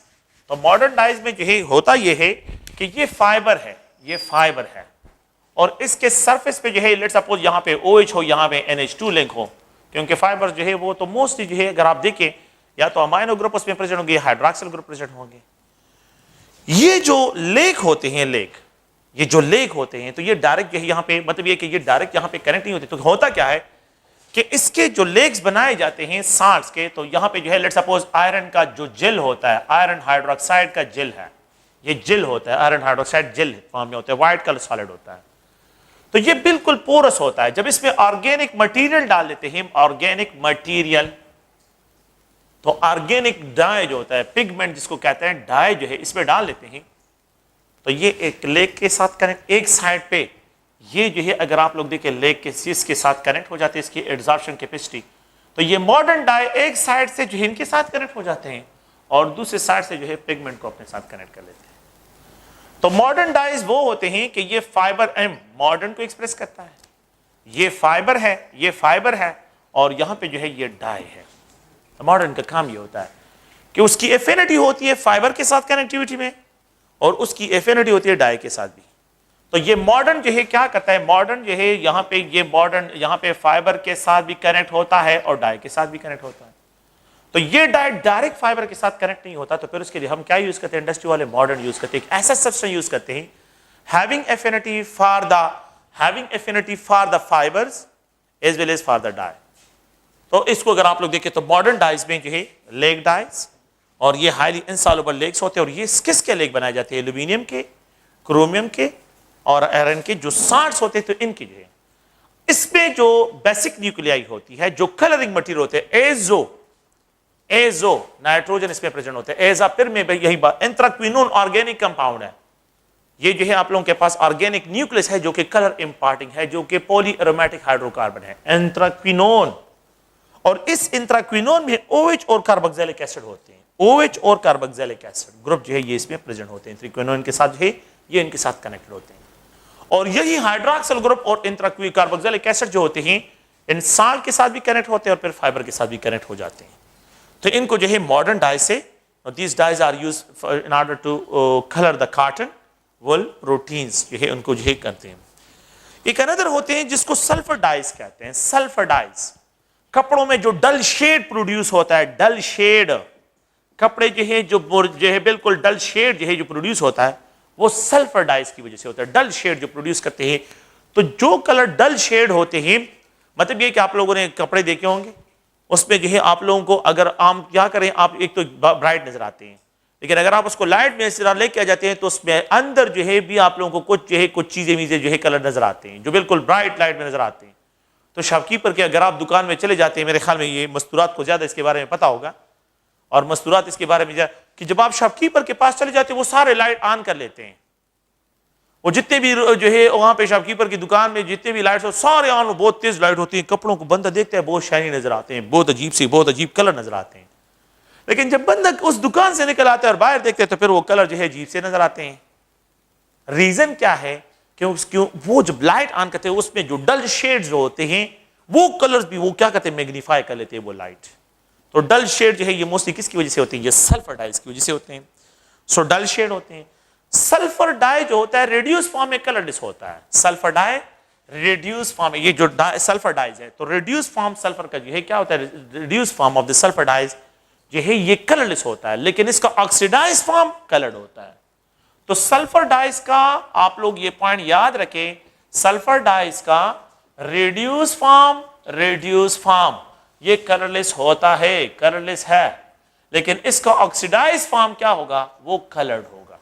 S1: تو ماڈرن ڈائز میں جو ہے ہوتا یہ ہے کہ یہ فائبر ہے, یہ فائبر ہے, اور اس کے سرفیس پہ جو ہے لیٹس سپوز یہاں پہ OH ہو, یہاں پہ NH2 لنک ہو, کیونکہ فائبر جو ہے وہ تو موسٹلی جو ہے اگر آپ دیکھیں یا تو امائنو گروپ اس میں پریزنٹ ہوں گے, ہائیڈراکسل گروپ پریزنٹ ہوں گے. یہ جو لیک ہوتے ہیں یہ جو لیک ہوتے ہیں تو یہ ڈائریکٹ جو ہے یہاں پہ مطلب یہ کہ یہ ڈائریکٹ یہاں پہ کنیکٹ نہیں ہوتے. تو ہوتا کیا ہے کہ اس کے جو لیکس بنائے جاتے ہیں سالٹس کے, تو یہاں پہ جو ہے لیٹس سپوز آئرن کا جو جل ہوتا ہے, آئرن ہائیڈروکسائڈ کا جل ہے, یہ جل ہوتا ہے, آئرن ہائیڈروکسائڈ جل فارم میں ہوتا ہے, وائٹ کلر سالڈ ہوتا ہے. تو یہ بالکل پورس ہوتا ہے. جب اس میں آرگینک مٹیریل ڈال دیتے ہیں, آرگینک مٹیریل, تو آرگینک ڈائی جو ہوتا ہے, پگمنٹ جس کو کہتے ہیں, ڈائی جو ہے اس میں ڈال دیتے ہیں, تو یہ ایک لیک کے ساتھ کنیکٹ, ایک سائڈ پہ یہ جو ہے اگر آپ لوگ دیکھیں لیک کے اس کے ساتھ کنیکٹ ہو جاتے ہیں, اس کی ایڈزارپشن کیپیسٹی, تو یہ ماڈرن ڈائی ایک سائڈ سے جو ہے ان کے ساتھ کنیکٹ ہو جاتے ہیں اور دوسرے سائڈ سے جو ہے پگمنٹ کو اپنے ساتھ کنیکٹ کر لیتے ہیں. تو ماڈرن ڈائز وہ ہوتے ہیں کہ یہ فائبر ایم ماڈرن کو ایکسپریس کرتا ہے, یہ فائبر ہے, یہ فائبر ہے, اور یہاں پہ جو ہے یہ ڈائی ہے. ماڈرن کا کام یہ ہوتا ہے کہ اس کی ایفینٹی ہوتی ہے فائبر کے ساتھ کنیکٹیوٹی میں, اور اس کی ایفینٹی ہوتی ہے ڈائی کے ساتھ بھی. تو یہ ماڈرن جو ہے کیا کرتا ہے, ماڈرن جو ہے یہاں پہ یہ ماڈرن یہاں پہ فائبر کے ساتھ بھی کنیکٹ ہوتا ہے اور ڈائی کے ساتھ بھی کنیکٹ ہوتا ہے. تو یہ ڈائی ڈائریکٹ فائبر کے ساتھ کنیکٹ نہیں ہوتا, تو پھر اس کے لیے ہم کیا یوز کرتے ہیں, انڈسٹری والے ماڈرن یوز کرتے ہیں, ایک ایسا سبسٹنس یوز کرتے ہیں having affinity for the fibers as well as for the dye. تو اس کو اگر آپ لوگ دیکھیں تو ماڈرن ڈائز میں جو ہے لیک ڈائز, اور یہ ہائیلی انسالوبل لیکس ہوتے ہیں, اور یہ کس کے لیک بنائے جاتے ہیں, ایلومینیم کے, کرومیم کے اور آئرن کے جو سالٹس ہوتے ہیں, تو ان کی جو ہے اس میں جو بیسک نیوکلیائی ہوتی ہے, جو کلرنگ مٹیریل ہوتے ہیں, ایزو نائٹروجن اس میں پریزنٹ ہوتا ہے, ایزا پھر میں یہی بات, انتراکوینون آرگینک کمپاؤنڈ ہے, یہ جو ہے آپ لوگوں کے پاس آرگینک نیوکلیس ہے جو کہ کلر امپارٹنگ ہے, جو کہ پولی ایرومیٹک ہائیڈرو کاربن ہے, انتراکوینون. اور اس انتراکوینون میں OH اور کاربوکسیلک ایسڈ ہوتے ہیں, OH اور کاربوکسیلک ایسڈ گروپ جو ہے یہ اس میں پریزنٹ ہوتے ہیں, انتراکوینون کے ساتھ جو ہے یہ ان کے ساتھ کنیکٹڈ ہوتے ہیں. اور یہی ہائیڈراکسل گروپ اور کاربوکسیلک ایسڈ جو ہوتے ہیں ان سالٹ کے ساتھ بھی کنیکٹ ہوتے ہیں اور پھر فائبر کے ساتھ بھی کنیکٹ ہو جاتے ہیں. تو ان کو جو ہے ماڈرن ڈائی سے, these dyes are use in order to colour the cotton wool proteins جو ہے ان کو جو ہے کرتے ہیں. ایک اندر ہوتے ہیں جس کو سلفر ڈائز کہتے ہیں, سلفر ڈائز کپڑوں میں جو ڈل شیڈ پروڈیوس ہوتا ہے, ڈل شیڈ کپڑے جو ہے بالکل ڈل شیڈ جو ہے جو پروڈیوس ہوتا ہے وہ سلفر ڈائز کی وجہ سے ہوتا ہے. ڈل شیڈ جو پروڈیوس کرتے ہیں, تو جو کلر ڈل شیڈ ہوتے ہیں مطلب یہ کہ آپ لوگوں نے کپڑے دیکھے ہوں گے, اس میں جو ہے آپ لوگوں کو اگر عام کیا کریں آپ, ایک تو برائٹ نظر آتے ہیں, لیکن اگر آپ اس کو لائٹ میں اس طرح لے کے آ جاتے ہیں تو اس میں اندر جو ہے بھی آپ لوگوں کو کچھ جو ہے کچھ چیزیں میزیں جو ہے کلر نظر آتے ہیں جو بالکل برائٹ لائٹ میں نظر آتے ہیں. تو شاپ کیپر کے اگر آپ دکان میں چلے جاتے ہیں, میرے خیال میں یہ مستورات کو زیادہ اس کے بارے میں پتا ہوگا, اور مستورات اس کے بارے میں کہ جب آپ شاپ کیپر کے پاس چلے جاتے ہیں وہ سارے لائٹ آن کر لیتے ہیں, وہ جتنے بھی جو ہے وہاں پہ شاپ کیپر کی دکان میں جتنے بھی لائٹس ہو سارے آن, بہت تیز لائٹ ہوتی ہیں, کپڑوں کو بندہ دیکھتا ہے بہت شائنی نظر آتے ہیں, بہت عجیب کلر نظر آتے ہیں. لیکن جب بندہ اس دکان سے نکل آتا ہے اور باہر دیکھتے ہیں تو پھر وہ کلر جو ہے عجیب سے نظر آتے ہیں. ریزن کیا ہے, کیوں وہ جب لائٹ آن کرتے ہیں اس میں جو ڈل شیڈز ہوتے ہیں وہ کلرز بھی وہ کیا کرتے ہیں, میگنیفائی کر لیتے ہیں وہ لائٹ. تو ڈل شیڈ جو ہے یہ موسٹلی کس کی وجہ سے ہوتے ہیں, یہ سلفر ڈائز کی وجہ سے ہوتے ہیں. سو ڈل شیڈ ہوتے ہیں. سلفر ڈائی جو ہوتا ہے ریڈیوس فارم میں کلرلیس ہوتا ہے, سلفر ڈائی ریڈیوس فارم میں, یہ جو سلفر ڈائز ہے تو ریڈیوس فارم سلفر کا جو ہے کیا ہوتا ہے, reduced form of the sulphur dyes جو ہے یہ کلرلیس ہوتا ہے, لیکن اس کا آکسیڈائز فارم کلرڈ ہوتا ہے. تو سلفر ڈائز کا آپ لوگ یہ پوائنٹ یاد رکھیں, سلفر ڈائز کا ریڈیوس فارم یہ کلرلیس ہوتا ہے, کلرلیس ہے, لیکن اس کا آکسیڈائز فارم کیا ہوگا, وہ کلرڈ ہوگا.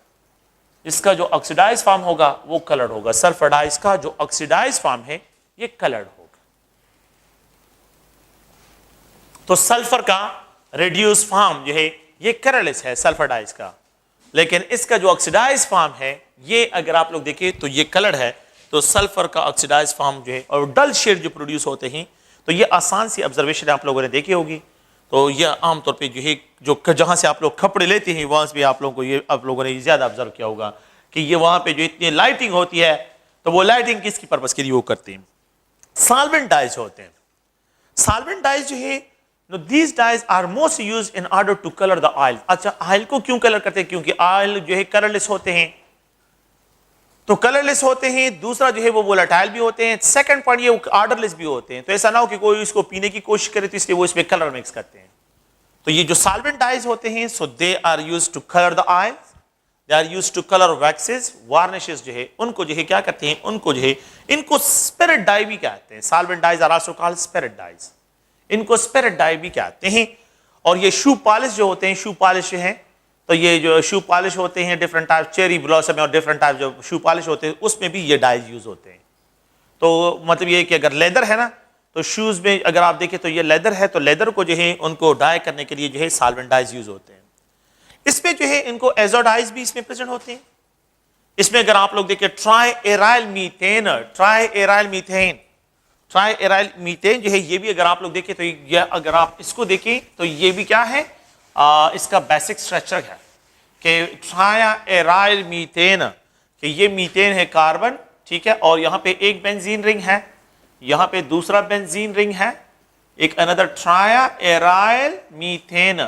S1: اس کا جو آکسیڈائز فارم ہوگا وہ کلرڈ ہوگا. سلفر ڈائز کا جو آکسیڈائز فارم ہے یہ کلرڈ ہوگا. تو سلفر کا ریڈیوس فارم جو ہے یہ کلرلیس ہے سلفر ڈائز کا, لیکن اس کا جو آکسیڈائز فارم ہے یہ اگر آپ لوگ دیکھیں تو یہ کلرڈ ہے. تو سلفر کا آکسیڈائز فارم جو ہے اور ڈل شیڈ جو پروڈیوس ہوتے ہیں, تو یہ آسان سی آبزرویشن آپ لوگوں نے دیکھی ہوگی. تو یہ عام طور پہ جو ہے جو جہاں سے آپ لوگ کپڑے لیتے ہیں وہاں سے بھی آپ لوگوں کو یہ آپ لوگوں نے زیادہ آبزرو کیا ہوگا کہ یہ وہاں پہ جو اتنی لائٹنگ ہوتی ہے تو وہ لائٹنگ کس کی پرپس کے لیے وہ کرتے ہیں, سالوینٹ ڈائز ہوتے ہیں. سالوینٹ ڈائز جو ہے these dyes are most used in order to color the oil. اچھا آئل کو کیوں کلر کرتے ہیں؟ کیونکہ آئل جو ہے کلرلیس ہوتے ہیں. تو کلرلیس ہوتے ہیں. دوسرا جو ہے وہ وولٹائل بھی ہوتے ہیں. سیکنڈ پوائنٹ یہ آرڈرلیس بھی ہوتے ہیں. تو ایسا نہ ہو کہ کوئی اس کو پینے کی کوشش کرے تو اس لیے وہ اس میں کلر مکس کرتے ہیں. تو یہ جو سالوینٹ ڈائز ہوتے ہیں so they are used to color the oil, they are used to color waxes, varnishes جو ہے ان کو جو ہے کیا کرتے ہیں؟ ان کو جو ہے ان کو اسپرٹ ڈائی بھی کہتے ہیں. Solvent dyes are also called spirit dyes. ان کو اسپرٹ ڈائی بھی کہتے ہیں. اور یہ شو پالش جو ہوتے ہیں, شو پالش جو ہیں تو یہ جو شو پالش ہوتے ہیں ڈفرنٹ ٹائپ, چیری بلاسم اور ڈفرنٹ ٹائپ جو شو پالش ہوتے ہیں اس میں بھی یہ ڈائز یوز ہوتے ہیں. تو مطلب یہ کہ اگر لیدر ہے نا تو شوز میں اگر آپ دیکھیں تو یہ لیدر ہے, تو لیدر کو جو ہے ان کو ڈائی کرنے کے لیے جو ہے سالوینٹ ڈائز یوز ہوتے ہیں. اس میں جو ہے ان کو ایزو ڈائز بھی اس میں پریزنٹ ہوتے ہیں. اس میں اگر آپ لوگ دیکھیں tri ایرائل methane, tri ایرائل methane, tri ایرائل methane جو ہے یہ بھی اگر آپ لوگ دیکھیں تو یہ اگر آپ اس کو دیکھیں تو یہ بھی کیا ہے, اس کا بیسک اسٹرکچر ہے کہ ٹرائی ایرائل میتھین, کہ یہ میتھین ہے کاربن, ٹھیک ہے, اور یہاں پہ ایک بنزین رنگ ہے, یہاں پہ دوسرا بنزین رنگ ہے, ایک اندر tri ایرائل methane,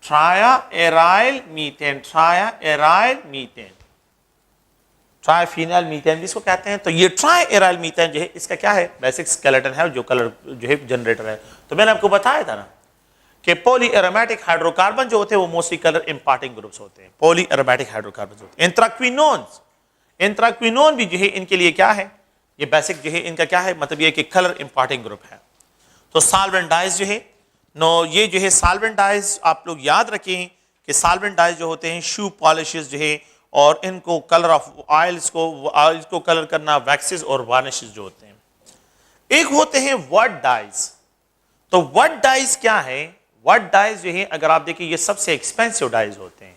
S1: tri ایرائل methane, tri ایرائل methane, tri phenyl methane جس کو کہتے ہیں. تو یہ ٹرائی ایرائل میتھین جو ہے اس کا کیا ہے, بیسک اسکیلیٹن ہے جو کلر جو ہے جنریٹر ہے. تو میں نے آپ کو بتایا تھا نا کہ پولی ایرومیٹک ہائیڈرو کاربن جو ہوتے ہیں وہ موسٹلی کلر امپارٹنگ گروپس ہوتے ہیں. پولی ایرومیٹک ہائیڈرو کاربن ہوتے ہیں. انتراکوینونز, انتراکوینون بھی جو ہے ان کے لیے کیا ہے, یہ بیسک جو ہے ان کا کیا ہے, مطلب یہ کہ کلر امپارٹنگ گروپ ہے. تو سالوینٹ ڈائز جو ہے یہ جو ہے سالوینٹ ڈائز آپ لوگ یاد رکھیں کہ سالوینٹ ڈائز جو ہوتے ہیں شو پالشز جو ہے, اور ان کو کلر آف آئلز کو کلر کرنا, ویکسز اور وارنشز جو ہوتے ہیں. ایک ہوتے ہیں وٹ ڈائز. تو وٹ ڈائز کیا ہے؟ وٹ ڈائز جو ہے اگر آپ دیکھیں یہ سب سے ایکسپینسو ڈائز ہوتے ہیں,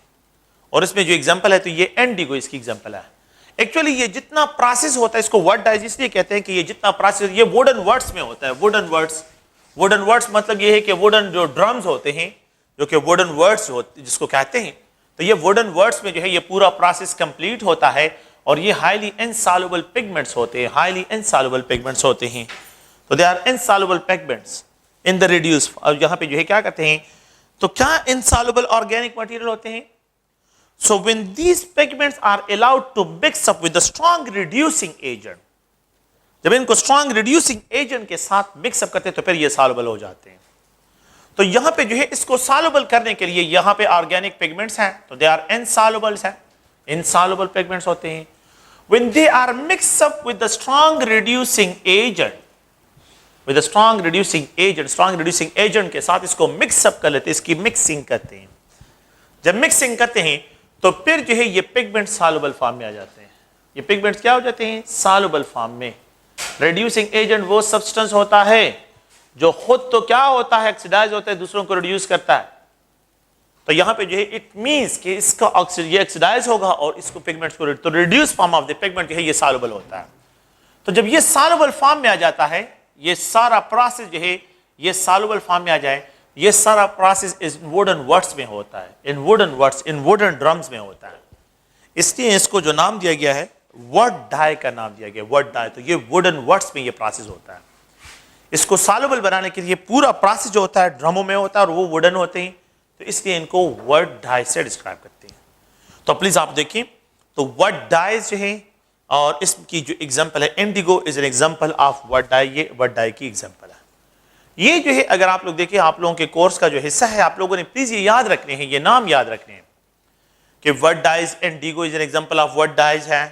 S1: اور اس میں جو ایگزامپل ہے تو یہ انڈیگو اس کی ایگزامپل ہے. ایکچولی یہ جتنا پروسیس ہوتا ہے اس کو وٹ ڈائز اس لیے کہتے ہیں کہ یہ جتنا پروسیس یہ ووڈن ورڈز میں ہوتا ہے. ووڈن ورڈز, ووڈن ورڈز مطلب یہ ہے کہ ووڈن جو ڈرمز ہوتے ہیں جو کہ ووڈن ورڈز جس کو کہتے ہیں, تو یہ ووڈن ورڈز میں جو ہے یہ پورا پروسیس کمپلیٹ ہوتا ہے, اور یہ ہائیلی انسالوبل پگمنٹس ہوتے ہیں, ہائیلی انسالوبل پگمنٹس ہوتے ہیں. تو they are انسالوبل پگمنٹس in the reduce. اور یہاں پہ جو ہے کیا کرتے ہیں, تو کیا انسالوبل آرگینک مٹیریل ہوتے ہیں. So when these pigments are allowed to mix up with the strong reducing agent, جب ان کو strong reducing agent کے ساتھ mix up کرتے ہیں تو پھر یہ soluble ہو جاتے ہیں. تو یہاں پہ جو ہے اس کو soluble کرنے کے لیے یہاں پہ organic pigments ہیں تو they are insolubles ہیں, insoluble pigments ہوتے ہیں. When they are mixed up with the strong reducing agent, with the strong reducing agent کے ساتھ اس کو mix up کر لیتے ہیں, اس کی mixing کرتے ہیں. جب mixing کرتے ہیں تو پھر جو ہے یہ پگمنٹ سالوبل فارم میں آ جاتے ہیں. یہ پگمنٹس کیا ہو جاتے ہیں؟ سالوبل فارم میں. ریڈیوسنگ ایجنٹ وہ سبسٹنس ہوتا ہے جو خود تو کیا ہوتا ہے, ایکسیڈائز ہوتا ہے, دوسروں کو ریڈیوس کرتا ہے. تو یہاں پہ جو ہے اٹ مینس کہ اس کا یہ ایکسیڈائز ہوگا اور اس کو پگمنٹس کو تو reduce form of the pigment جو ہے یہ سالوبل ہوتا ہے. تو جب یہ سالوبل فارم میں آ جاتا ہے, یہ سارا پروسیس جو ہے یہ سالوبل فارم میں آ جائے, یہ سارا پروسیس ووڈن ورڈز میں ہوتا ہے, ان ووڈن ورڈز, ان ووڈن ڈرمز میں ہوتا ہے. اس لیے اس کو جو نام دیا گیا ہے وٹ ڈائی کا نام دیا گیا, وٹ ڈائی. تو یہ ووڈن ورڈز میں یہ پروسیس ہوتا ہے. اس کو سالوبل بنانے کے لیے پورا پروسیس جو ہوتا ہے ڈرموں میں ہوتا ہے اور وہ ووڈن ہوتے ہیں, تو اس لیے ان کو وٹ ڈائی سے ڈسکرائب کرتے ہیں. تو پلیز آپ دیکھیں تو وٹ ڈائز جو ہے, اور اس کی جو ایگزامپل ہے indigo is an example of vat dye, یہ وٹ ڈائی کی ایگزامپل ہے. یہ جو ہے اگر آپ لوگ دیکھیں آپ لوگوں کے کورس کا جو حصہ ہے آپ لوگوں نے پلیز یہ یاد رکھنے ہیں, یہ نام یاد رکھنے ہیں کہ vat dyes, indigo is an example of vat dyes ہے.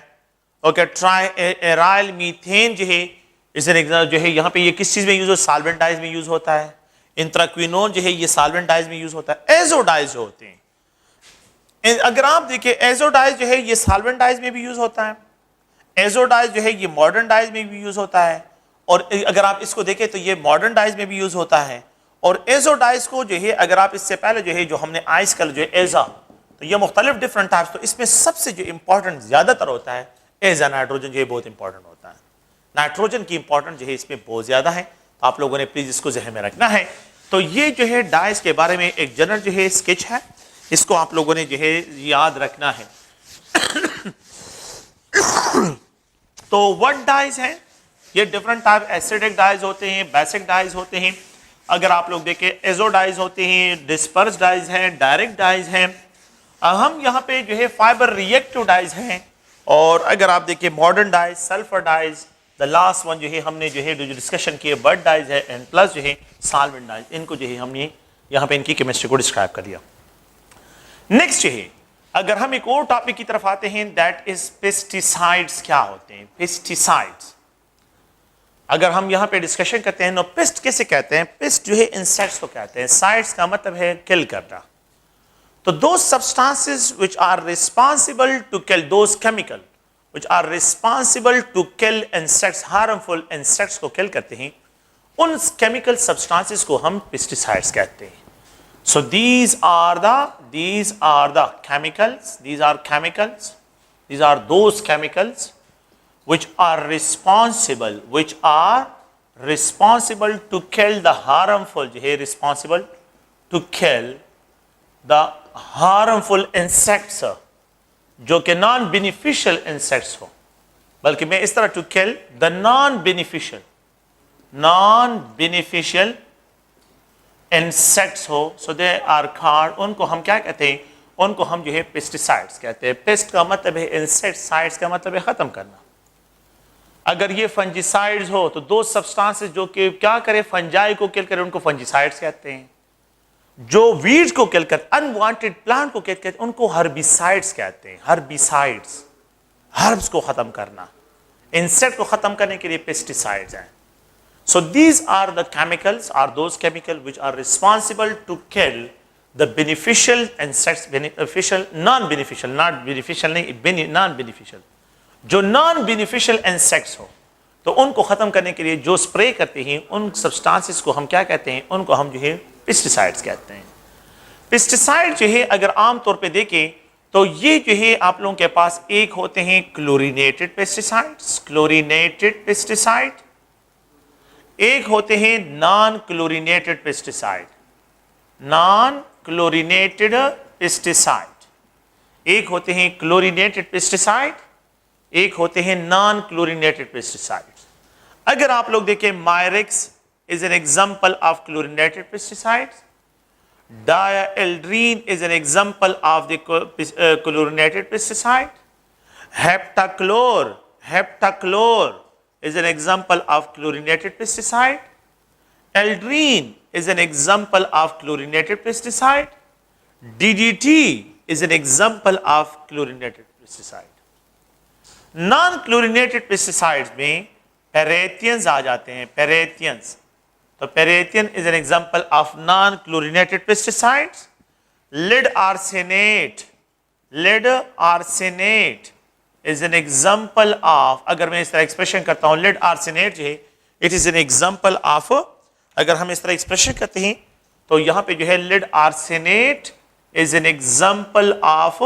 S1: اوکے, ٹرائی ایرائل میتھین جو ہے از این ایگزامپل جو ہے یہاں پہ یہ کس چیز میں یوز ہوتا ہے, سالوینٹ ڈائز میں یوز ہوتا ہے. انتراکوینون جو ہے یہ سالوینٹ ڈائز میں یوز ہوتا ہے. ایزو ڈائز جو ہوتے ہیں اگر آپ دیکھیں ایزو ڈائز جو ہے یہ سالوینٹ ڈائز میں بھی یوز ہوتا ہے. ایزو ڈائز جو ہے یہ ماڈرن ڈائز میں بھی یوز ہوتا ہے, اور اگر آپ اس کو دیکھیں تو یہ ماڈرن ڈائز میں بھی یوز ہوتا ہے. اور ایزو ڈائز کو جو ہے اگر آپ اس سے پہلے جو ہے جو ہم نے آئس کلر جو ہے ایزا, تو یہ مختلف ڈفرنٹ ٹائپس, تو اس میں سب سے جو امپورٹنٹ زیادہ تر ہوتا ہے ایزا نائٹروجن جو ہے بہت امپورٹنٹ ہوتا ہے. نائٹروجن کی امپورٹنٹ جو ہے اس میں بہت زیادہ ہے, تو آپ لوگوں نے پلیز اس کو ذہن میں رکھنا ہے. تو یہ جو ہے ڈائز کے بارے میں ایک جنرل جو ہے اسکیچ ہے, اس کو آپ لوگوں نے جو ہے یاد رکھنا ہے. تو وٹ ڈائز ہے یہ ڈفرنٹ ٹائپ ایسیڈک ڈائز ہوتے ہیں, بیسک ڈائز ہوتے ہیں. اگر آپ لوگ دیکھیں ایزو ڈائز ہوتے ہیں, ڈسپرس ڈائز ہیں, ڈائریکٹ ڈائز ہیں. ہم یہاں پہ جو ہے فائبر ریئیکٹو ڈائز ہیں. اور اگر آپ دیکھیں ماڈرن dyes, sulphur dyes, the last one جو ہے ہم نے جو ہے جو ڈسکشن کیے برڈ ڈائز ہے, اینڈ پلس جو ہے سالوینٹ ڈائز. ان کو جو ہے ہم نے یہاں پہ ان کی کیمسٹری کو ڈسکرائب کر دیا. نیکسٹ جو ہے اگر ہم ایک اور ٹاپک کی طرف آتے ہیں, دیٹ از پیسٹیسائڈس. کیا ہوتے ہیں پیسٹیسائڈس؟ اگر ہم یہاں پہ ڈسکشن کرتے ہیں, پیسٹ کیسے کہتے ہیں؟ پیسٹ جو ہے انسیکٹس کو کہتے ہیں. سائڈس کا مطلب ہے کل کرنا. تو those substances which are responsible to kill, those chemical which are responsible to kill insects, harmful insects کو kill کرتے ہیں, ان chemical substances کو ہم pesticides کہتے ہیں. So these are the chemicals, these are those chemicals which are responsible to kill the harmful, جو ہے responsible to kill the harmful insects, جو کہ نان بینیفیشل انسیکٹس ہو. بلکہ میں اس طرح to kill the non beneficial insects who. So they are called, ان کو ہم کیا کہتے ہیں؟ ان کو ہم جو ہے پیسٹیسائڈس کہتے ہیں. پیسٹ کا مطلب ہے انسیکٹ, سائڈس کا مطلب ہے ختم کرنا. اگر یہ فنجیسائڈز ہو تو دو سبسٹانسز جو کہ کیا کرے, فنجائی کو کل کرے, ان کو فنجیسائڈس کہتے ہیں. جو ویڈز کو کل کرتے, انوانٹڈ پلانٹ کو کہتے ہیں, ان کو ہربیسائڈس کہتے ہیں. ہربیسائڈس, ہربس کو ختم کرنا, انسیکٹ کو ختم کرنے کے لیے پیسٹیسائڈز ہیں. So these are the chemicals, are those chemicals which are responsible to kill the beneficial insects, beneficial, non-beneficial, not beneficial نہیں, non-beneficial. جو نان بینیفیشل انسیکٹس ہو تو ان کو ختم کرنے کے لیے جو سپرے کرتے ہیں, ان سبسٹانسز کو ہم کیا کہتے ہیں؟ ان کو ہم جو ہے پیسٹیسائڈس کہتے ہیں. پیسٹیسائڈ جو ہے اگر عام طور پہ دیکھیں تو یہ جو ہے آپ لوگوں کے پاس ایک ہوتے ہیں کلورینیٹڈ پیسٹیسائڈس, کلورینیٹڈ پیسٹیسائڈ. ایک ہوتے ہیں نان کلورینیٹڈ پیسٹیسائڈ, نان کلورینیٹڈ پیسٹیسائڈ. ایک ہوتے ہیں کلورینیٹڈ پیسٹیسائڈ, ایک ہوتے ہیں نان کلورینیٹڈ پیسٹیسائڈ. اگر آپ لوگ دیکھیں مائریکس is an example of chlorinated pesticides. Dialdrine is an example of the chlorinated pesticide. Heptachlor is an example of chlorinated pesticide. Aldrine is an example of chlorinated pesticide. DDT is an example of chlorinated pesticide. Non-chlorinated pesticides میں پیریتھینز آ جاتے ہیں. پیریتھینز, تو پیریتھین is an example of non-chlorinated pesticides. Lead arsenate is an example of, اگر میں اس طرح ایکسپریشن کرتا ہوں lead arsenate جو ہے it is an example of, اگر ہم اس طرح ایکسپریشن کرتے ہیں تو یہاں پہ جو ہے lead arsenate is an example of,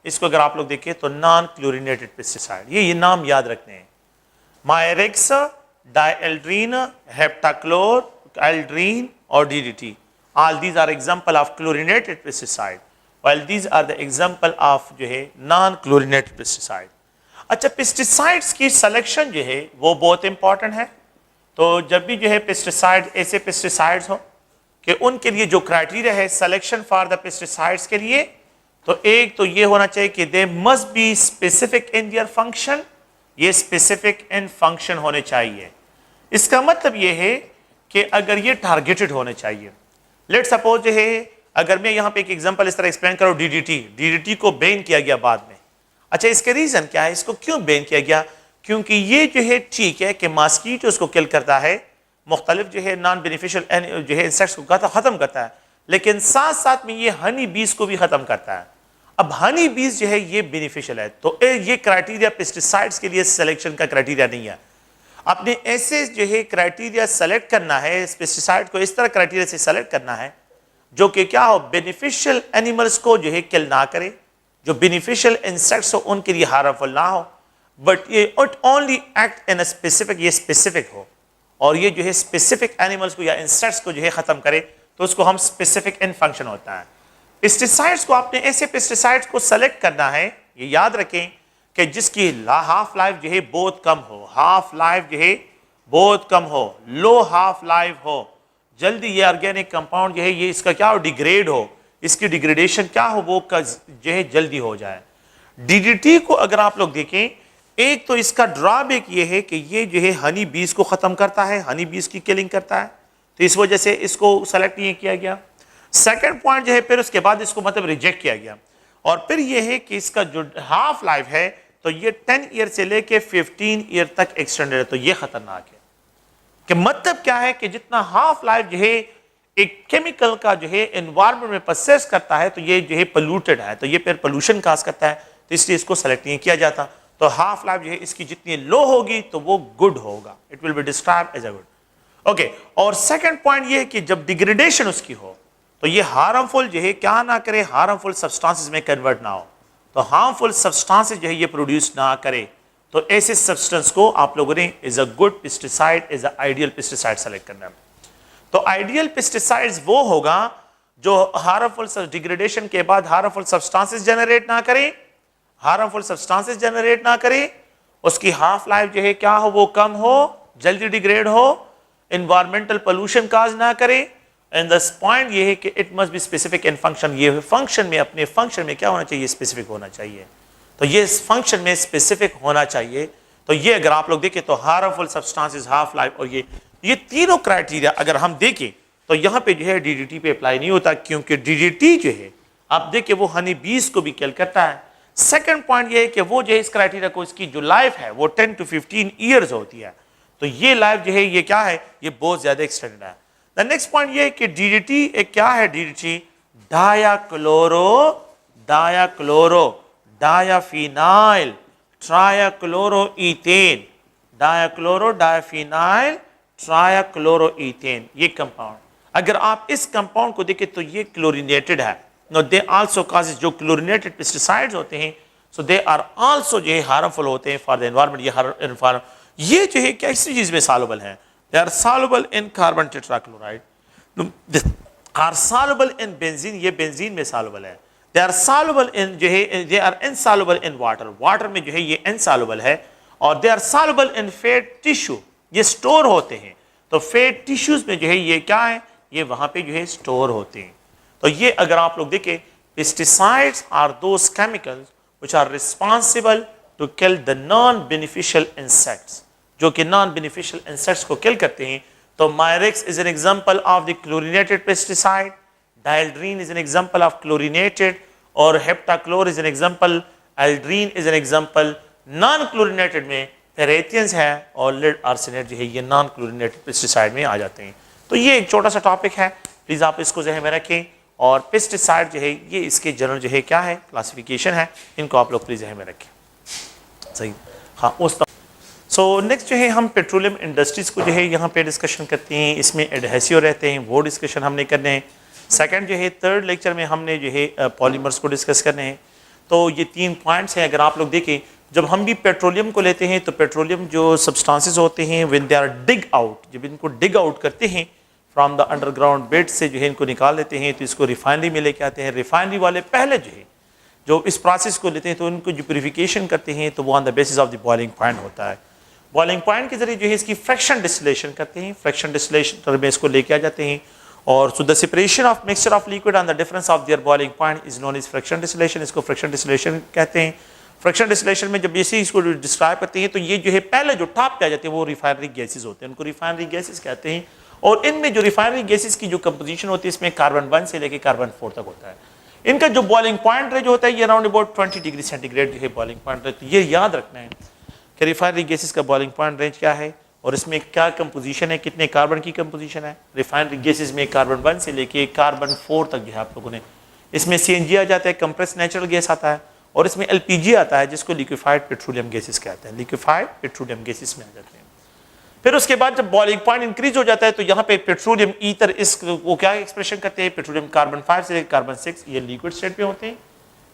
S1: اس کو اگر آپ لوگ دیکھیں تو نان کلورینیٹڈ پیسٹیسائڈ. یہ نام یاد رکھنے ہیں. مائریکس, ڈائلڈرین, ہیپٹاکلور, الڈرین اور DDT. All these are example of chlorinated pesticide, while these are the example of جو ہے non chlorinated pesticide. اچھا, پیسٹیسائڈس کی سلیکشن جو ہے وہ بہت امپورٹنٹ ہے. تو جب بھی جو ہے پیسٹیسائڈ, ایسے پیسٹیسائڈس ہو کہ ان کے لیے جو کرائٹیریا ہے سلیکشن فار دا پیسٹیسائڈس کے لیے, تو ایک تو یہ ہونا چاہیے کہ they must be specific in their function. یہ specific in function ہونے چاہیے. اس کا مطلب یہ ہے کہ اگر یہ ٹارگیٹڈ ہونے چاہیے. لیٹ سپوز جو ہے اگر میں یہاں پہ ایک ایگزامپل اس طرح ایکسپلین کروں, DDT کو بین کیا گیا بعد میں. اچھا, اس کے ریزن کیا ہے, اس کو کیوں بین کیا گیا؟ کیونکہ یہ جو ہے ٹھیک ہے کہ ماسکیٹوز کو کل کرتا ہے, مختلف جو ہے نان بینیفیشل جو ہے انسیکٹس کو ختم کرتا ہے, لیکن ساتھ ساتھ میں یہ ہنی بیز کو بھی ختم کرتا ہے. اب ہنی بیز جو ہے یہ بینیفیشل ہے, تو یہ کرائٹیریا پیسٹیسائڈس کے لیے سلیکشن کا کرائٹیریا نہیں ہے. اپنے ایسے جو ہے کرائٹیریا سلیکٹ کرنا ہے, پیسٹیسائڈ کو اس طرح کرائٹیریا سے سلیکٹ کرنا ہے جو کہ کیا ہو, بینیفیشل اینیملز کو جو ہے کل نہ کرے, جو بینیفیشل انسیکٹس ہو ان کے لیے ہارمفل نہ ہو, بٹ یہ it only act in specific, یہ اسپیسیفک ہو, اور یہ جو ہے اسپیسیفک اینیملز کو یا انسیکٹس کو جو ہے ختم کرے, تو اس کو ہم اسپیسیفک ان فنکشن ہوتا ہے. پیسٹیسائڈس کو آپ نے ایسے پیسٹیسائڈس کو سلیکٹ کرنا ہے, یہ یاد رکھیں کہ جس کی ہاف لائف جو ہے بہت کم ہو, ہاف لائف جو ہے بہت کم ہو, لو ہاف لائف ہو, جلدی یہ آرگینک کمپاؤنڈ جو ہے یہ اس کا کیا ہو, ڈیگریڈ ہو, اس کی ڈیگریڈیشن کیا ہو, وہ جو ہے جلدی ہو جائے. ڈی ڈی ٹی کو اگر آپ لوگ دیکھیں, ایک تو اس کا ڈرا بیک یہ ہے کہ یہ جو ہے ہنی بیز کو ختم کرتا ہے, ہنی بیز کی کلنگ کرتا ہے, تو اس وجہ سے اس کو سلیکٹ نہیں کیا گیا. سیکنڈ پوائنٹ جو ہے پھر اس کے بعد اس کو مطلب ریجیکٹ کیا گیا. اور پھر یہ ہے کہ اس کا جو ہاف لائف ہے تو یہ 10 ایئر سے لے کے 15 ایئر تک ایکسٹینڈڈ ہے, تو یہ خطرناک ہے. کہ مطلب کیا ہے کہ جتنا ہاف لائف جو ہے ایک کیمیکل کا جو ہے انوائرمنٹ میں پرسیس کرتا ہے تو یہ جو ہے پلوٹڈ ہے, تو یہ پھر پولوشن کاز کرتا ہے, تو اس لیے اس کو سلیکٹ نہیں کیا جاتا. تو ہاف لائف جو ہے اس کی جتنی لو ہوگی تو وہ گڈ ہوگا, it will be describe as a good. Okay, اور سیکنڈ پوائنٹ یہ ہے کہ جب ڈیگریڈیشن اس کی ہو تو یہ ہارمفل جو ہے کیا نہ کرے, ہارمفل سبسٹانسز میں کنورٹ نہ ہو, تو ہارمفل سبسٹانسز جو ہے یہ پروڈیوس نہ کرے. تو ایسے سبسٹنس کو آپ لوگوں نے is a good pesticide, is a ideal pesticide select کرنا ہے. تو آئیڈیل پیسٹیسائڈز وہ ہوگا جو ہارمفل ڈیگریڈیشن کے بعد ہارمفل سبسٹانسز جنریٹ نہ کرے, ہارمفل سبسٹانسز جنریٹ نہ کرے, اس کی ہاف لائف جو ہے کیا ہو, وہ کم ہو, جلدی ڈیگریڈ ہو, انوائرمنٹل پولوشن کاز نہ کرے. اینڈ دا پوائنٹ یہ ہے کہ it must be specific in function, یہ فنکشن میں اپنے فنکشن میں کیا ہونا چاہیے, اسپیسیفک ہونا چاہیے. تو یہ اس فنکشن میں اسپیسیفک ہونا چاہیے. تو یہ اگر آپ لوگ دیکھیں تو ہارمفل سبسٹانسز, ہاف لائف, اور یہ تینوں کرائٹیریا اگر ہم دیکھیں تو یہاں پہ جو ہے ڈی ڈی ٹی پہ اپلائی نہیں ہوتا, کیونکہ ڈی ڈی ٹی جو ہے آپ دیکھیں وہ ہنی بیز کو بھی کل کرتا ہے. سیکنڈ پوائنٹ یہ ہے کہ وہ جو ہے اس کرائٹیریا کو, اس کی جو لائف ہے وہ 10 to 15 ایئرز ہوتی ہے, تو یہ لائف جو ہے یہ کیا ہے, یہ بہت زیادہ ایکسٹینڈڈ ہے. دا نیکسٹ پوائنٹ یہ ہے کہ ڈی ڈی ٹی ایک کیا ہے, D D T di phenyl tri chloro ethane, di phenyl tri chloro ethane, یہ کمپاؤنڈ اگر آپ اس کمپاؤنڈ کو دیکھیں تو یہ کلورینیٹڈ ہے. Now they also causes جو کلورینیٹڈ پیسٹیسائڈز ہوتے ہیں, so they are also جو ہے ہارمفل ہوتے ہیں فار دا انوائرمنٹ. یہ جو ہے کیسی چیز میں سالوبل ہیں, they are soluble in carbon tetrachloride, they are soluble in benzene, یہ بنزین میں سالوبل ہے. they are soluble in جو ہے they are insoluble in water, water میں جو ہے یہ insoluble ہے. اور they are soluble in fat tissue, یہ سٹور ہوتے ہیں. تو فیٹ ٹیشوز میں جو ہے یہ کیا ہے, یہ وہاں پہ جو ہے سٹور ہوتے ہیں. تو یہ اگر آپ لوگ دیکھیں, pesticides are those chemicals which are responsible to kill the non-beneficial insects, جو کہ نان بینیفیشل انسیکٹس کو کل کرتے ہیں. تو mirex is an example of the chlorinated pesticide, dieldrin is an example of chlorinated, اور heptachlor is an example, aldrin is an example. Non chlorinated میں پیریتھینز ہے اور لیڈ آرسینیٹ جو ہے یہ نان کلورینیٹڈ پیسٹیسائڈ میں آ جاتے ہیں. تو یہ ایک چھوٹا سا ٹاپک ہے, پلیز آپ اس کو ذہن میں رکھیں. اور پیسٹیسائڈ جو ہے یہ اس کے جنرل جو ہے کیا ہے, کلاسیفیکیشن ہے, ان کو آپ لوگ پلیز ذہن میں رکھیں. صحیح, ہاں. سو نیکسٹ جو ہے ہم پیٹرولیم انڈسٹریز کو جو ہے یہاں پہ ڈسکشن کرتے ہیں, اس میں ایڈہیسیو رہتے ہیں, وہ ڈسکشن ہم نے کرنے ہیں. سیکنڈ جو ہے تھرڈ لیکچر میں ہم نے جو ہے پالیمرز کو ڈسکس کرنے ہیں. تو یہ 3 پوائنٹس ہیں. اگر آپ لوگ دیکھیں جب ہم بھی پیٹرولیم کو لیتے ہیں تو پیٹرولیم جو سبسٹانسز ہوتے ہیں when they are dig out, جب ان کو ڈگ آؤٹ کرتے ہیں from the underground bed سے جو ہے ان کو نکال لیتے ہیں تو اس کو ریفائنری میں لے کے آتے ہیں. ریفائنری والے پہلے جو ہے جو اس پروسیس کو لیتے ہیں تو ان کو جو پیوریفیکیشن کرتے ہیں تو وہ on the basis of the boiling point ہوتا ہے. بوائلنگ پوائنٹ کے ذریعے جو ہے اس کی فریکشن ڈسٹیلیشن کرتے ہیں, فریکشن ڈسٹیلیشن میں اس کو لے کے آ جاتے ہیں. اور so the separation of mixture of liquid on the difference of their boiling point is known as fraction distillation, اس کو فریکشن ڈسٹیلیشن کہتے ہیں. فریکشن ڈسٹیلیشن میں جب اس کو ڈسکرائب کرتے ہیں تو یہ جو ہے پہلے جو ٹاپ پہ آ جاتے ہیں وہ ریفائنری گیسز ہوتے ہیں, ان کو ریفائنری گیسز کہتے ہیں. اور ان میں جو ریفائنری گیسز کی جو کمپوزیشن ہوتی ہے اس میں کاربن 1 سے لے کے کاربن 4 تک ہوتا ہے. ان کا جو بوائلنگ پوائنٹ جو ہوتا ہے یہ around about 20 degree centigrade جو ہے بوائلنگ پوائنٹ. تو یہ یاد رکھنا ہے کہ ریفائنری گیسز کا بوائلنگ پوائنٹ رینج کیا ہے اور اس میں کیا کمپوزیشن ہے, کتنے کاربن کی کمپوزیشن ہے. ریفائنری گیسز میں کاربن 1 سے لے کے کاربن 4 تک جو ہے آپ لوگوں نے, اس میں سی این جی آ جاتا ہے, کمپریس نیچرل گیس آتا ہے, اور اس میں ایل پی جی آتا ہے جس کو لیکویفائڈ پیٹرولیم گیسز کہتے ہیں. لیکویفائڈ پیٹرولیم گیسز میں آ جاتے ہیں. پھر اس کے بعد جب بوائلنگ پوائنٹ انکریز ہو جاتا ہے تو یہاں پہ پیٹرولیم ایتھر اس کو کیا ایکسپریشن کرتے ہیں, پیٹرولیم کاربن 5 سے کاربن 6, یہ لیکوڈ اسٹیٹ پہ ہوتے ہیں,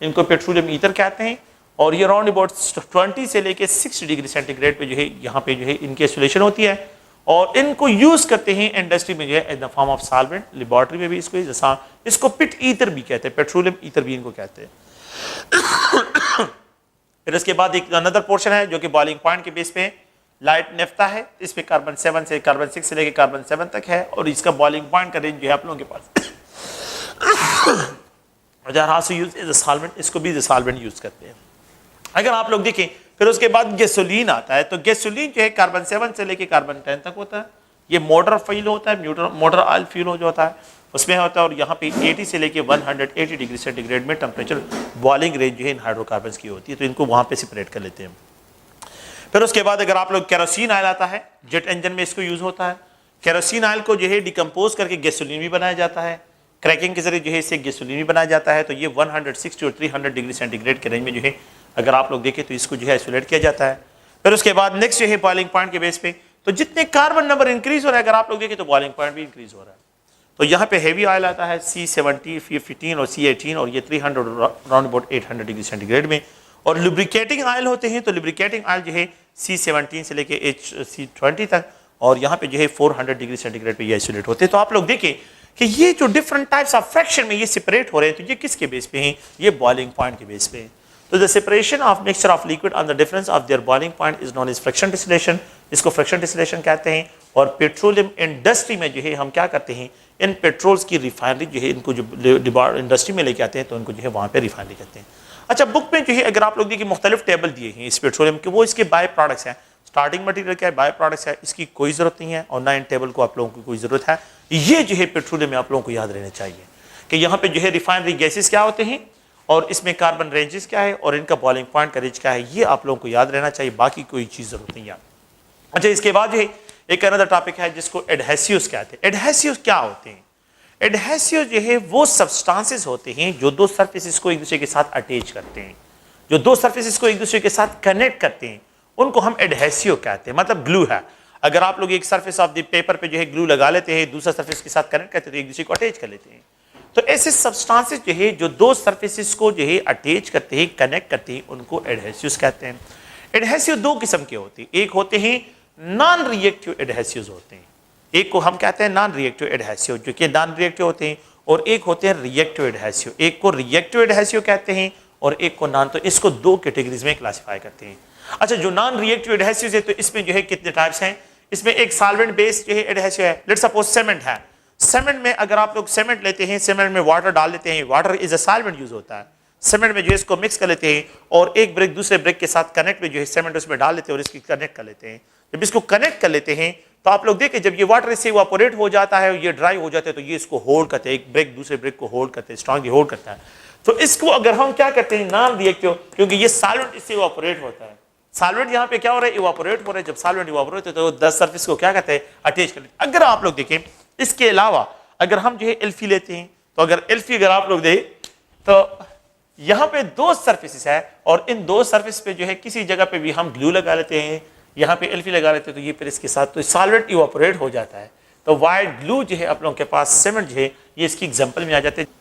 S1: ان کو پیٹرولیم ایتھر کہتے ہیں. اور یہ اراؤنڈ اباؤٹ 20 سے لے کے 60 ڈگری سینٹی گریڈ پہ جو ہے یہاں پہ جو ہے ان کی ایسولیشن ہوتی ہے. اور ان کو یوز کرتے ہیں انڈسٹری میں جو ہے in form of solvent, laboratory میں بھی اس کو پٹ ایتھر بھی کہتے ہیں, پیٹرولیم ایتھر بھی ان کو کہتے ہیں. پھر اس کے بعد ایک اندر پورشن ہے جو کہ بوائلنگ پوائنٹ کے بیس پہ لائٹ نیفتا ہے، اس پہ کاربن 7 سے کاربن 6 سے لے کے کاربن 7 تک ہے، اور اس کا بوائلنگ پوائنٹ کا رینج جو ہے آپ لوگوں کے پاس یوز ایز اے سالوینٹ، اس کو بھی ایز اے سالوینٹ یوز کرتے ہیں۔ اگر آپ لوگ دیکھیں پھر اس کے بعد گیسولین آتا ہے، تو گیسولین جو ہے کاربن 7 سے لے کے کاربن 10 تک ہوتا ہے، یہ موٹر فیول ہوتا ہے، موٹر آئل فیول جو ہوتا ہے اس میں ہوتا ہے، اور یہاں پہ 80 سے لے کے 180 ڈگری سینٹی گریڈ میں ٹمپریچر بوائلنگ رینج جو ہے ان ہائیڈرو کاربنس کی ہوتی ہے، تو ان کو وہاں پہ سپریٹ کر لیتے ہیں۔ پھر اس کے بعد اگر آپ لوگ کیروسین آئل آتا ہے، جیٹ انجن میں اس کو یوز ہوتا ہے، کیروسین آئل کو جو ہے ڈیکمپوز کر کے گیسولین بھی بنایا جاتا ہے، کریکنگ کے ذریعے جو ہے اس سے گیسولین بھی بنایا جاتا ہے، تو یہ 160 اور 300 ڈگری سینٹی گریڈ کے رینج میں جو ہے اگر آپ لوگ دیکھیں تو اس کو جو ہے آئسولیٹ کیا جاتا ہے۔ پھر اس کے بعد نیکسٹ جو ہے بوائلنگ پوائنٹ کے بیس پہ، تو جتنے کاربن نمبر انکریز ہو رہا ہے اگر آپ لوگ دیکھیں تو بوائلنگ پوائنٹ بھی انکریز ہو رہا ہے۔ تو یہاں پہ ہیوی آئل آتا ہے C70 15 اور C18، اور یہ 300 round about 800 degree centigrade میں، اور لوبریکیٹنگ آئل ہوتے ہیں، تو لوبریکیٹنگ آئل جو ہے C17 سے لے کے C20 تک، اور یہاں پہ جو ہے 400 ڈگری سینٹی گریڈ پہ یہ آئسولیٹ ہوتے ہیں۔ تو آپ لوگ دیکھیں کہ یہ جو ڈفرنٹ ٹائپس آف فریکشن میں یہ سپریٹ ہو رہے ہیں، تو یہ کس کے بیس پہ ہیں؟ یہ بوائلنگ پوائنٹ کے بیس پہ ہیں۔ تو the separation of mixture of liquid on the difference of their boiling point is known as friction distillation، اس کو friction distillation کہتے ہیں۔ اور پیٹرولیم انڈسٹری میں جو ہے ہم کیا کرتے ہیں، ان پیٹرولز کی ریفائنری جو ہے ان کو جو انڈسٹری میں لے کے آتے ہیں تو ان کو جو ہے وہاں پہ ریفائنری کرتے ہیں۔ اچھا، بک میں جو ہے اگر آپ لوگ دیکھیں مختلف ٹیبل دیے ہیں اس پیٹرولیم کے، وہ اس کے بائی پروڈکٹس ہیں، اسٹارٹنگ مٹیریل کیا ہے، بائی پروڈکٹس ہے، اس کی کوئی ضرورت نہیں ہے، اور نہ ان ٹیبل کو آپ لوگوں کی کوئی ضرورت ہے۔ یہ جو ہے پیٹرولیم میں آپ لوگوں کو یاد رہنا چاہیے کہ یہاں پہ جو ہے ریفائنری گیسز کیا ہوتے ہیں، اور اس میں کاربن رینجز کیا ہے، اور ان کا بوائلنگ پوائنٹ کا رینج کیا ہے، یہ آپ لوگوں کو یاد رہنا چاہیے، باقی کوئی چیز ضرورت نہیں ہے۔ اچھا، اس کے بعد جو ہے ایک اندر ٹاپک ہے جس کو ایڈہیسیوز کہتے ہیں۔ ایڈہیسیوز کیا ہوتے ہیں؟ ایڈہیسیوز جو ہے وہ سبسٹانسز ہوتے ہیں جو دو سرفیسز کو ایک دوسرے کے ساتھ اٹیچ کرتے ہیں، جو دو سرفیسز کو ایک دوسرے کے ساتھ کنیکٹ کرتے ہیں، ان کو ہم ایڈہیسیو کہتے ہیں۔ مطلب گلو ہے، اگر آپ لوگ ایک سرفیس آف دی پیپر پہ جو ہے گلو لگا لیتے ہیں، دوسرا سرفیس کے ساتھ کنیکٹ کرتے ہیں تو ایک دوسرے کو اٹیچ کر لیتے ہیں۔ تو ایسے سبسٹانسز جو ہے جو دو سرفیسز کو جو ہے اٹیچ کرتے ہیں، کنیکٹ کرتے ہیں، ان کو ایڈہیسیوز کہتے ہیں۔ ایڈہیسیو دو قسم کے ہوتے ہیں، ایک ہوتے ہیں نان ری ایکٹیو ایڈہیسیوز ہوتے ہیں، ایک کو ہم کہتے ہیں نان ری ایکٹیو ایڈہیسیو جو کہ نان ری ایکٹیو ہوتے ہیں، اور ایک ہوتے ہیں ری ایکٹیو ایڈہیسیو، ایک کو ری ایکٹیو ایڈہیسیو کہتے ہیں اور ایک کو نان، تو اس کو دو کیٹیگریز میں کلاسیفائی کرتے ہیں۔ اچھا، جو نان ری ایکٹیو ایڈہیسیوز ہے تو اس میں جو ہے کتنے ٹائپس ہیں؟ اس میں ایک سالوینٹ بیس جو ہے ایڈہیسیو ہے، لیٹس سپوز سیمنٹ ہے، سیمنٹ میں اگر آپ لوگ سیمنٹ لیتے ہیں، سیمنٹ میں واٹر ڈال لیتے ہیں، water is a solvent use ہوتا ہے، سیمنٹ میں جو ہے اس کو مکس کر لیتے ہیں، اور ایک بریک دوسرے بریک کے ساتھ کنیکٹ میں جو ہے سیمنٹ اس میں ڈال لیتے ہیں اور اس کی کنیکٹ کر لیتے ہیں۔ جب اس کو کنیکٹ کر لیتے ہیں تو آپ لوگ دیکھیں جب یہ واٹر اس سے ایواپوریٹ ہو جاتا ہے اور یہ ڈرائی ہو جاتا ہے تو یہ اس کو ہولڈ کرتے ہیں، ایک بریک دوسرے بریک کو ہولڈ کرتے ہیں، اسٹرانگلی ہولڈ کرتا ہے۔ تو اس کو اگر ہم کیا کرتے ہیں، نان ری ایکٹیو، کیونکہ یہ سالوینٹ اس سے ایواپوریٹ ہوتا ہے، سالوینٹ یہاں پہ کیا ہو رہا ہے، ایواپوریٹ ہو رہا ہے۔ جب سالوینٹ ایواپوریٹ ہوتا ہے تو 10 سرفیس کو کیا کہتے ہیں، اٹیچ کر لیتے ہیں۔ اگر آپ لوگ دیکھیں اس کے علاوہ اگر ہم جو ہے ایلفی لیتے ہیں، تو اگر ایلفی اگر آپ لوگ دیکھیں تو یہاں پہ دو سرفیسز ہے، اور ان دو سرفیس پہ جو ہے کسی جگہ پہ بھی ہم گلو لگا لیتے ہیں، یہاں پہ ایلفی لگا لیتے ہیں تو یہ پھر اس کے ساتھ تو سالوینٹ ایواپوریٹ ہو جاتا ہے۔ تو وائٹ گلو جو ہے آپ لوگوں کے پاس سیمنٹ جو ہے یہ اس کی ایگزامپل میں آ جاتے ہیں۔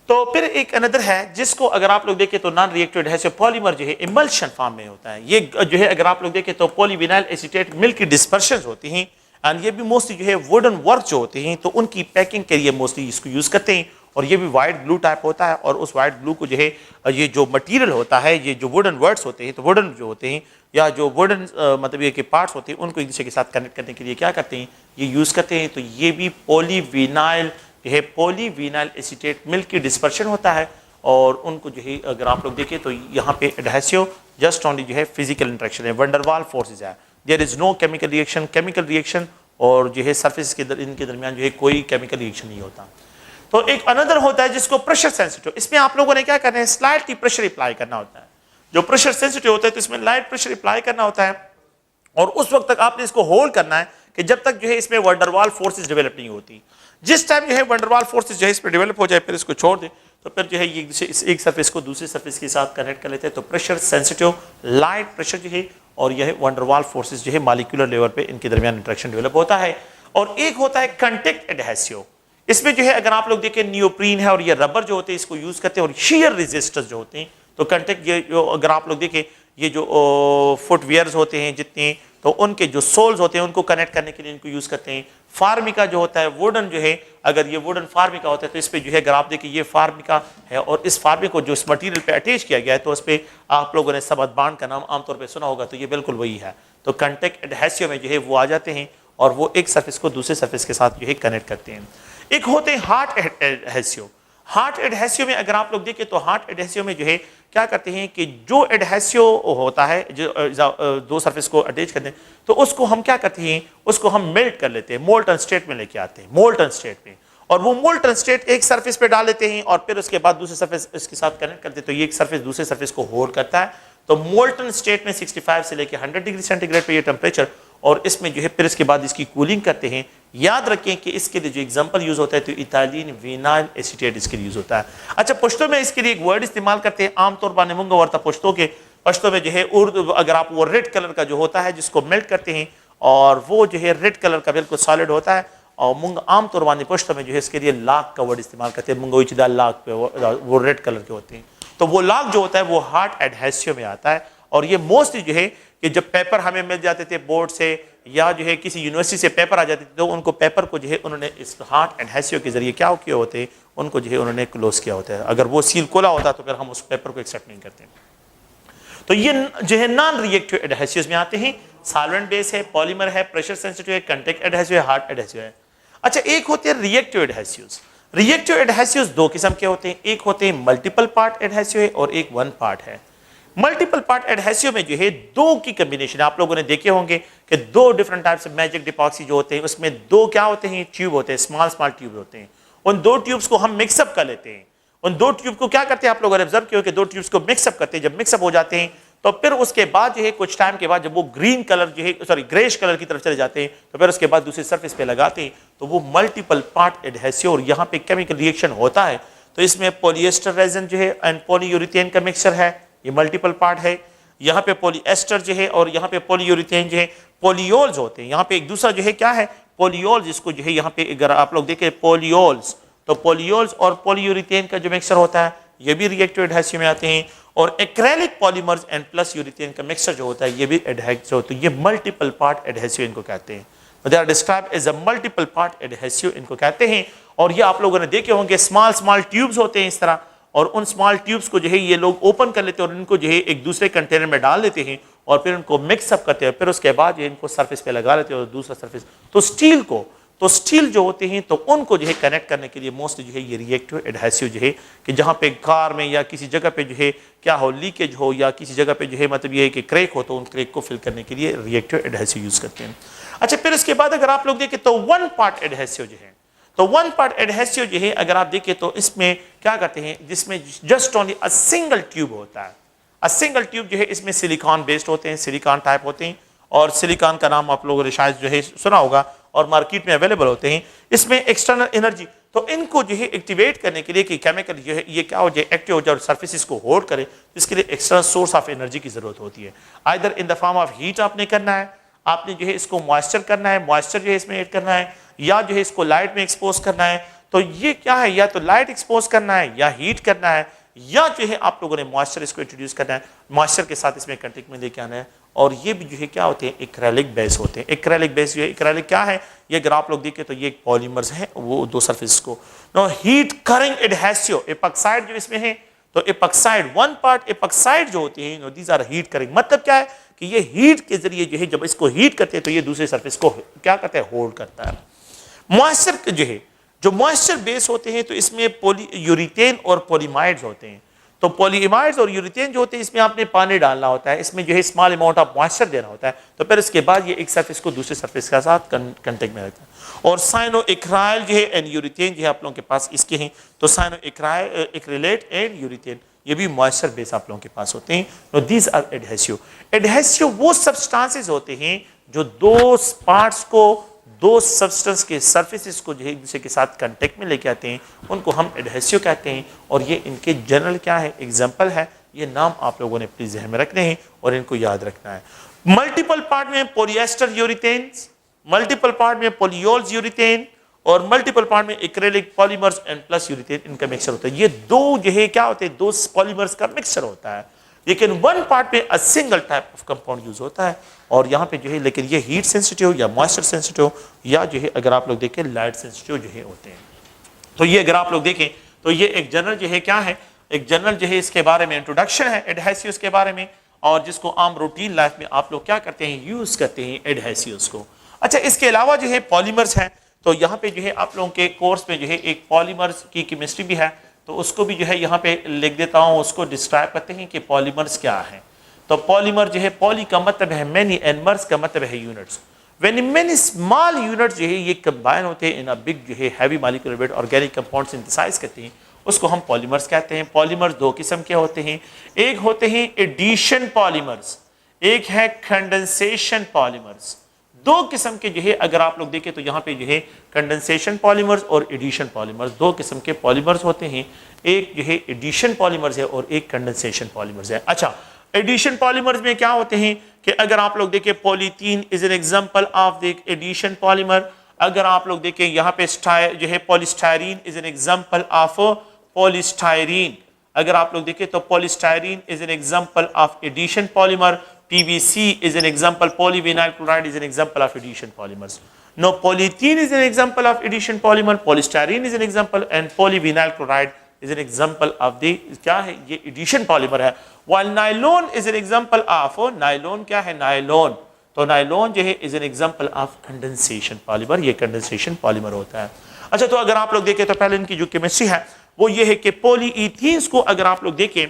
S1: تو پھر ایک اندر ہے جس کو اگر آپ لوگ دیکھیں تو نان ری ایکٹیو ایڈہیسو پالیمر جو ہے ایملشن فارم میں ہوتا ہے، یہ جو ہے اگر آپ لوگ دیکھیں تو پولی وینائل ایسیٹیٹ ملک کی ڈسپرشنز ہوتی ہیں، اینڈ یہ بھی موسٹلی جو ہے ووڈن ورک جو ہوتے ہیں تو ان کی پیکنگ کے لیے موسٹلی اس کو یوز کرتے ہیں، اور یہ بھی وائٹ گلو ٹائپ ہوتا ہے، اور اس وائٹ گلو کو جو ہے یہ جو مٹیریل ہوتا ہے، یہ جو ووڈن ورڈس ہوتے ہیں، تو ووڈن جو ہوتے ہیں یا جو ووڈن مطلب یہ کہ پارٹس ہوتے ہیں ان کو ایک دوسرے کے ساتھ کنیکٹ کرنے کے لیے کیا کرتے ہیں، یہ یوز کرتے ہیں۔ تو یہ بھی پولی وینائل جو ہے پولی وینائل ایسیٹیٹ ملک کی ڈسپرشن ہوتا ہے، اور ان کو جو ہے اگر آپ لوگ دیکھیں تو یہاں پہ ایڈہیسو جسٹ اونلی جو ہے فزیکل انٹریکشن ہے، ونڈر وال فورسز ہے، دیر از نو کیمیکل ریئیکشن، اور جو ہے سرفیس کے ان کے درمیان جو ہے کوئی کیمیکل ریئیکشن نہیں ہوتا۔ تو ایک اندر ہوتا ہے جس کو پریشر سینسٹیو، اس میں آپ لوگوں نے کیا کرنا ہے، سلائٹلی پریشر اپلائی کرنا ہوتا ہے۔ جو پریشر سینسٹیو ہوتا ہے تو اس میں لائٹ پریشر اپلائی کرنا ہوتا ہے، اور اس وقت تک آپ نے اس کو ہولڈ کرنا ہے کہ جب تک جو ہے اس میں ونڈروال فورسز ڈیولپ نہیں ہوتی۔ جس ٹائم جو ہے ونڈروال فورسز جو ہے اس پہ ڈیولپ ہو جائے پھر اس کو چھوڑ دیں، تو پھر جو ہے یہ ایک سرفیس کو دوسری سرفیس کے ساتھ کنیکٹ کر لیتے ہیں۔ تو پریشر سینسٹیو لائٹ پریشر جو ہے اور یہ ونڈروال فورسز جو ہے مالیکولر لیول پہ ان کے درمیان انٹریکشن ڈیولپ ہوتا ہے۔ اور ایک ہوتا ہے کنٹیکٹ ایڈہیسو، اس میں جو ہے اگر آپ لوگ دیکھیں نیوپرین ہے اور یہ ربر جو ہوتے ہیں اس کو یوز کرتے ہیں، اور شیئر ریزسٹرز جو ہوتے ہیں تو کنٹیکٹ یہ جو اگر آپ لوگ دیکھیں یہ جو فٹ ویئرز ہوتے ہیں جتنے تو ان کے جو سولز ہوتے ہیں ان کو کنیکٹ کرنے کے لیے ان کو یوز کرتے ہیں۔ فارمیکا جو ہوتا ہے ووڈن جو ہے، اگر یہ ووڈن فارمیکا ہوتا ہے تو اس پہ جو ہے اگر آپ دیکھیں یہ فارمیکا ہے اور اس فارمیکا کو جو اس مٹیریل پہ اٹیچ کیا گیا ہے تو اس پہ آپ لوگوں نے سبت بانڈ کا نام عام طور پہ سنا ہوگا، تو یہ بالکل وہی ہے. تو کنٹیکٹ ایڈہیسو میں جو ہے وہ آ جاتے ہیں اور وہ ایک سرفیس کو دوسرے سرفیس کے ساتھ جو ہے کنیکٹ کرتے ہیں. ایک ہوتے ہیں ہارٹ ایڈہیسو. ہارٹ ایڈہیسو میں اگر آپ لوگ دیکھیں تو ہارٹ ایڈہیسو میں جو ہے کیا کرتے ہیں کہ جو ایڈہیسو ہوتا ہے جو دو سرفیس کو اٹیچ کرتے ہیں تو اس کو ہم کیا کرتے ہیں، اس کو ہم میلٹ کر لیتے ہیں، مولٹن اسٹیٹ میں لے کے آتے ہیں، مولٹن اسٹیٹ میں، اور وہ مولٹن اسٹیٹ ایک سرفیس پہ ڈال لیتے ہیں اور پھر اس کے بعد دوسرے سرفیس اس کے ساتھ کنیکٹ کرتے ہیں تو یہ ایک سرفیس دوسرے سرفیس کو ہولڈ کرتا ہے. تو مولٹن اسٹیٹ میں 65 سے لے کے 100 ڈگری سینٹی گریڈ پہ یہ ٹیمپریچر، اور اس میں جو ہے پھر اس کے بعد اس کی کولنگ کرتے ہیں. یاد رکھیں کہ اس کے لیے جو ایگزامپل یوز ہوتا ہے تو ایتھائلین وینائل ایسیٹیٹ اس کے لیے یوز ہوتا ہے. اچھا پشتو میں اس کے لیے ایک ورڈ استعمال کرتے ہیں عام طور پر نمونگا ورتا پشتو کے، پشتو میں جو ہے اردو اگر آپ وہ ریڈ کلر کا جو ہوتا ہے جس کو میلٹ کرتے ہیں اور وہ جو ہے ریڈ کلر کا بالکل سالڈ ہوتا ہے، اور منگ عام طور پر پشتو میں جو ہے اس کے لیے لاک کا ورڈ استعمال کرتے ہیں، منگوئی چدا لاک پہ وہ ریڈ کلر کے ہوتے ہیں. تو وہ لاک جو ہوتا ہے وہ ہارٹ ایڈہیسو میں آتا ہے. اور یہ موسٹلی جو ہے کہ جب پیپر ہمیں مل جاتے تھے بورڈ سے یا جو ہے کسی یونیورسٹی سے پیپر آ جاتے تھے تو ان کو پیپر کو جو ہے انہوں نے اس ہارٹ ایڈہیسو کے ذریعے کیا کیا ہوتے ہیں، ان کو جو ہے انہوں نے کلوز کیا ہوتا ہے. اگر وہ سیل کھولا ہوتا تو پھر ہم اس پیپر کو ایکسیپٹ نہیں کرتے. تو یہ جو ہے نان ریئیکٹیو ایڈہیسوز میں آتے ہیں، سالوینٹ بیس ہے، پالیمر ہے، پریشر سینسٹیو ہے، کنٹیکٹ ایڈہیسو ہے، ہارٹ ایڈہیسو ہے. اچھا ایک ہوتے ہیں ریئیکٹیو ایڈہیسوز. ریئیکٹیو ایڈہیسوز دو قسم کے ہوتے ہیں، ایک ہوتے ہیں ملٹیپل پارٹ ایڈہیسو ہے اور ایک ون پارٹ ہے. ملٹیپل پارٹ ایڈہیسو میں جو ہے دو کی کمبینیشن آپ لوگوں نے دیکھے ہوں گے کہ دو ڈیفرنٹ ٹائپس میجک ڈیپاکسی جو ہوتے ہیں اس میں دو کیا ہوتے ہیں، ٹیوب ہوتے ہیں، اسمال ٹیوب ہوتے ہیں. ان دو ٹیوبس کو ہم مکس اپ کر لیتے ہیں. ان دو ٹیوب کو کیا کرتے ہیں آپ لوگوں نے آبزرو کیا کہ دو ٹیوبس کو مکس اپ کرتے ہیں. جب مکس اپ ہو جاتے ہیں تو پھر اس کے بعد جو ہے کچھ ٹائم کے بعد جب وہ گرین کلر جو ہے گریش کلر کی طرف چلے جاتے ہیں تو پھر اس کے بعد دوسری سرفیس پہ لگاتے ہیں تو وہ ملٹیپل پارٹ ایڈہیسو. اور یہاں پہ کیمیکل ریئیکشن ہوتا ہے تو اس میں پولی ایسٹر ریزن جو ہے اینڈ پولی یوریتھین کا مکسچر ہے، یہ ملٹیپل پارٹ ہے. یہاں پہ پولی ایسٹر جو ہے اور یہاں پہ پولی یوریتھین جو ہے، پولیولز ہوتے ہیں. یہاں پہ ایک دوسرا جو ہے کیا ہے پولیولز، اس کو جو ہے یہاں پہ اگر آپ لوگ دیکھیں پولیولز تو پولیولز اور پولی یوریتھین کا جو مکسچر ہوتا ہے یہ بھی ریئیکٹیو ایڈہیسو میں آتے ہیں. اور ایکریلک پالیمرز اینڈ پلس یوریتھین کا مکسچر جو ہوتا ہے یہ بھی ایڈہیسو ہوتا ہے. یہ ملٹیپل پارٹ ایڈہیسو ان کو کہتے ہیں. They are described as a multiple part adhesive ان کو کہتے ہیں. اور یہ آپ لوگوں نے دیکھے ہوں گے اسمال ٹیوبز ہوتے ہیں اس طرح، اور ان اسمال ٹیوبز کو جو ہے یہ لوگ اوپن کر لیتے ہیں اور ان کو جو ہے ایک دوسرے کنٹینر میں ڈال دیتے ہیں اور پھر ان کو مکس اپ کرتے ہیں. پھر اس کے بعد یہ ان کو سرفیس پہ لگا لیتے ہیں اور دوسرا سرفیس تو اسٹیل جو ہوتے ہیں تو ان کو جو ہے کنیکٹ کرنے کے لیے موسٹلی جو ہے یہ ریئیکٹیو ایڈہیسو جو ہے کہ جہاں پہ کار میں یا کسی جگہ پہ جو ہے کیا ہو لیکیج ہو یا کسی جگہ پہ جو ہے مطلب یہ ہے کہ کریک ہو تو ان کریک کو فل کرنے کے لیے ریئیکٹیو ایڈہیسو یوز کرتے ہیں. اچھا پھر اس کے بعد اگر آپ لوگ دیکھیں تو ون پارٹ ایڈہیسو جو ہے، تو ون پارٹ ایڈہیسو جو ہے اگر آپ دیکھیں تو اس میں کیا کرتے ہیں جس میں just only a single tube ہوتا ہے. ا سنگل ٹیوب جو ہے اس میں سلیکان بیسڈ ہوتے ہیں، سلیکان ٹائپ ہوتے ہیں اور سلیکان کا نام آپ لوگوں نے شاید جو ہے سنا ہوگا اور مارکیٹ میں اویلیبل ہوتے ہیں. اس میں ایکسٹرنل انرجی تو ان کو جو ہے ایکٹیویٹ کرنے کے لیے کہ کیمیکل جو ہے یہ کیا ہو جائے ایکٹیو ہو جائے اور سرفیسز کو ہولڈ کرے، اس کے لیے ایکسٹرنل سورس آف انرجی کی ضرورت ہوتی ہے. Either in the form of heat آپ نے کرنا ہے، آپ نے جو ہے اس کو موائسچر کرنا ہے، موائسچر جو ہے اس میں ایڈ کرنا ہے، یا جو ہے اس کو لائٹ میں ایکسپوز کرنا ہے. تو یہ کیا ہے، یا تو لائٹ ایکسپوز کرنا ہے یا ہیٹ کرنا ہے، یا جو ہے آپ لوگوں نے موائسچر اس کو انٹروڈیوس کرنا ہے، موائسچر کے ساتھ اس میں کنٹیکٹ میں لے کے آنا ہے. اور یہ بھی جو ہے کیا ہوتے ہیں ایکریلک بیس ہوتے ہیں. ایکریلک بیس جو ہے ایکریلک کیا ہے یہ اگر آپ لوگ دیکھیں تو یہ ایک پالیمرز ہیں وہ دو سرفیس کو ہیٹ کرنگ ایڈہیسو. ایپاکسائڈ جو اس میں ہے تو ایپاکسائڈ ون پارٹ ایپاکسائڈ جو ہوتے ہیں دیز آر ہیٹ کرنگ. مطلب کیا ہے کہ یہ ہیٹ کے ذریعے جو ہے جب اس کو ہیٹ کرتے ہیں تو یہ دوسرے سرفیس کو کیا کرتا ہے ہولڈ کرتا ہے. موائسچر جو ہے جو موائسچر بیس ہوتے ہیں تو اس میں پولی یوریتھین اور پولیمائڈز ہوتے ہیں. تو پولیمائڈز اور یوریتھین جو ہوتے ہیں اس میں آپ نے پانی ڈالنا ہوتا ہے، اس میں جو ہے اسمال اماؤنٹ آف موائسچر دینا ہوتا ہے تو پھر اس کے بعد یہ ایک سرفیس کو دوسرے سرفیس کے ساتھ کنٹیکٹ میں رہتا ہے. اور سائنو ایکرائل جو ہے اینڈ یوریتھین جو ہے آپ لوگوں کے پاس اس کے ہیں تو سائنو ایکریلیٹ اینڈ یوریتھین یہ بھی موائسچر بیس آپ لوگوں کے پاس ہوتے ہیں. These are adhesive. ایڈہیسو وہ سبسٹانسز ہوتے ہیں جو دو پارٹس کو دو سبسٹنس کے سرفیسز کو جو ہے ایک دوسرے کے ساتھ کنٹیکٹ میں لے کے آتے ہیں، ان کو ہم ایڈہیسو کہتے ہیں. اور یہ ان کے جنرل کیا ہے ایگزامپل ہے، یہ نام آپ لوگوں نے پلیز ذہن میں رکھنے ہیں اور ان کو یاد رکھنا ہے. ملٹیپل پارٹ میں پولی ایسٹر یوریتھینز، ملٹیپل پارٹ میں پولیولز یوریتھین اور ملٹیپل پارٹ میں ایکریلک پالیمرز اینڈ پلس یوریتھین ان کا مکسچر ہوتا ہے. یہ دو جو ہے کیا ہوتے ہیں دو پالیمرز کا مکسچر ہوتا ہے. لیکن ون پارٹ میں single type of compound use ہوتا ہے. اور یہاں پہ جو ہے لیکن یہ ہیٹ سینسٹیو یا موئسچر سینسٹیو یا جو ہے اگر آپ لوگ دیکھیں لائٹ سینسٹیو جو ہے ہوتے ہیں. تو یہ اگر آپ لوگ دیکھیں تو یہ ایک جنرل جو ہے کیا ہے, ایک جنرل جو ہے اس کے بارے میں انٹروڈکشن ہے ایڈہیسیوز کے بارے میں, اور جس کو عام روٹین لائف میں آپ لوگ کیا کرتے ہیں, یوز کرتے ہیں ایڈہیسیوز کو. اچھا اس کے علاوہ جو ہے پالیمرز ہیں, تو یہاں پہ جو ہے آپ لوگوں کے کورس میں جو ہے ایک پالیمرز کی کیمسٹری بھی ہے, تو اس کو بھی جو ہے یہاں پہ لکھ دیتا ہوں, اس کو ڈسکرائب کرتے ہیں کہ پالیمرز کیا ہیں. تو پالیمر جو ہے پالی کا مطلب ہے مینی اینڈ مرز کا مطلب ہے units. when many small units جو ہے یہ کمبائن ہوتے ہیں ان a big جو ہے heavy molecular weight organic compound synthesize کرتے ہیں, اس کو ہم پالیمرز کہتے ہیں. پالیمرز دو قسم کے ہوتے ہیں, ایک ہوتے ہیں ایڈیشن پالیمرز, ایک ہے کنڈنسیشن پالیمرز. دو قسم کے جو ہے اگر آپ لوگ دیکھیں تو یہاں پہ جو ہے کنڈنسیشن پالیمرز اور ایڈیشن پالیمرز, دو قسم کے پالیمرز ہوتے ہیں, ایک جو ہے ایڈیشن پالیمرز ہے اور ایک کنڈنسیشن پالیمرز ہے. اچھا ایڈیشن پالیمرز میں کیا ہوتے ہیں کہ اگر آپ لوگ دیکھیں polythene is an example of the addition polymer, اگر آپ لوگ دیکھیں یہاں پہ جو ہے polystyrene is an example of polystyrene, اگر آپ لوگ دیکھیں تو polystyrene is an example of addition polymer, PVC is an example, polyvinyl chloride is an example of addition polymers. No, polyethylene is an example of addition polymer, polystyrene is an example, and polyvinyl chloride is an example of the کیا ہے یہ addition polymer ہے. While nylon is an example of nylon کیا ہے nylon, تو nylon جو ہے is an example of condensation polymer, یہ condensation polymer ہوتا ہے. اچھا تو اگر آپ لوگ دیکھیں تو پہلے ان کی جو کیمسٹری ہے وہ یہ ہے کہ پولی ایتھینز کو اگر آپ لوگ دیکھیں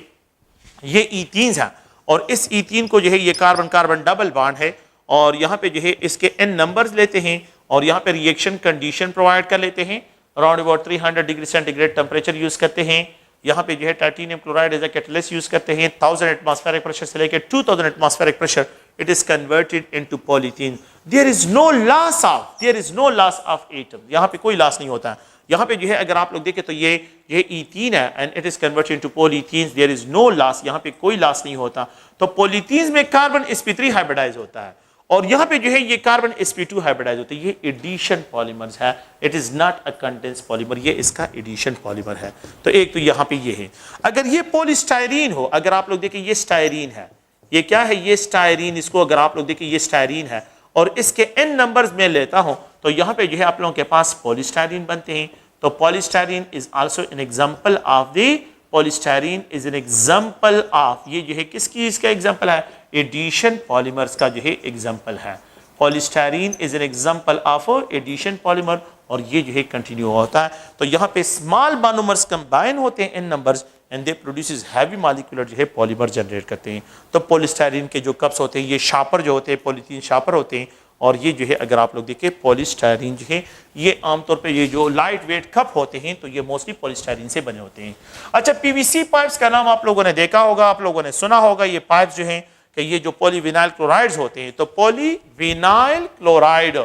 S1: یہ ایتھینز ہیں, اور اس ایتھین کو جو ہے یہ کاربن کاربن ڈبل بانڈ ہے, اور یہاں پہ جو ہے اس کے n نمبرز لیتے ہیں اور یہاں پہ ریئیکشن کنڈیشن پرووائڈ کر لیتے ہیں, around about 300 degree centigrade temperature use کرتے ہیں. یہاں پہ جو ہے titanium chloride as a catalyst use کرتے ہیں, 1000 ایٹماسفیرک پریشر سے لے کے 2000 atmospheric pressure it is converted into polythene. there is no loss of atom, یہاں پہ کوئی لاس نہیں ہوتا ہے. یہاں پہ جو ہے اگر آپ لوگ دیکھیں تو یہ ایتھین ہے and it is converted into polythenes, there is no loss, یہاں پہ کوئی لاس نہیں ہوتا. تو polythenes میں کاربن sp3 ہائبریڈائز ہوتا ہے, اور یہاں پہ جو ہے یہ کاربن sp2 ہائبریڈائز ہوتا ہے. یہ ایڈیشن پالیمرز ہے, it is not a condensed polymer, یہ اس کا ایڈیشن پالیمر ہے. تو ایک تو یہاں پہ یہ ہے. اگر یہ پولیسٹائرین ہو, اگر آپ لوگ دیکھیں یہ سٹائرین ہے, یہ کیا ہے یہ سٹائرین, اس کو اگر آپ لوگ دیکھیں یہ سٹائرین ہے اور اس کے n نمبرز میں لیتا ہوں تو یہاں پہ جو ہے آپ لوگوں کے پاس پولیسٹائرین بنتے ہیں. تو polystyrene is also an example of the polystyrene is an example of, یہ جو ہے کس کی اس کا ایگزامپل ہے, ایڈیشن پالیمرز کا جو ہے ایگزامپل ہے. Polystyrene is an example of addition polymer, اور یہ جو ہے کنٹینیو ہوتا ہے. تو یہاں پہ اسمال مونومرز کمبائن ہوتے ہیں in numbers and they produces heavy molecular جو ہے پالیمر جنریٹ کرتے ہیں. تو پولیسٹائرین کے جو کپس ہوتے ہیں یہ شارپر جو ہوتے ہیں پولیتھین شارپر ہوتے ہیں, اور یہ جو ہے اگر آپ لوگ دیکھیں پولیسٹائرین جو ہے یہ عام طور پہ یہ جو لائٹ ویٹ کپ ہوتے ہیں تو یہ موسٹلی پولیسٹائرین سے بنے ہوتے ہیں. اچھا پی وی سی پائپس کا نام آپ لوگوں نے دیکھا ہوگا, آپ لوگوں نے سنا ہوگا. یہ پائپس جو ہیں کہ یہ جو پولی وینائل کلورائڈز ہوتے ہیں, تو پولی وینائل کلورائڈ,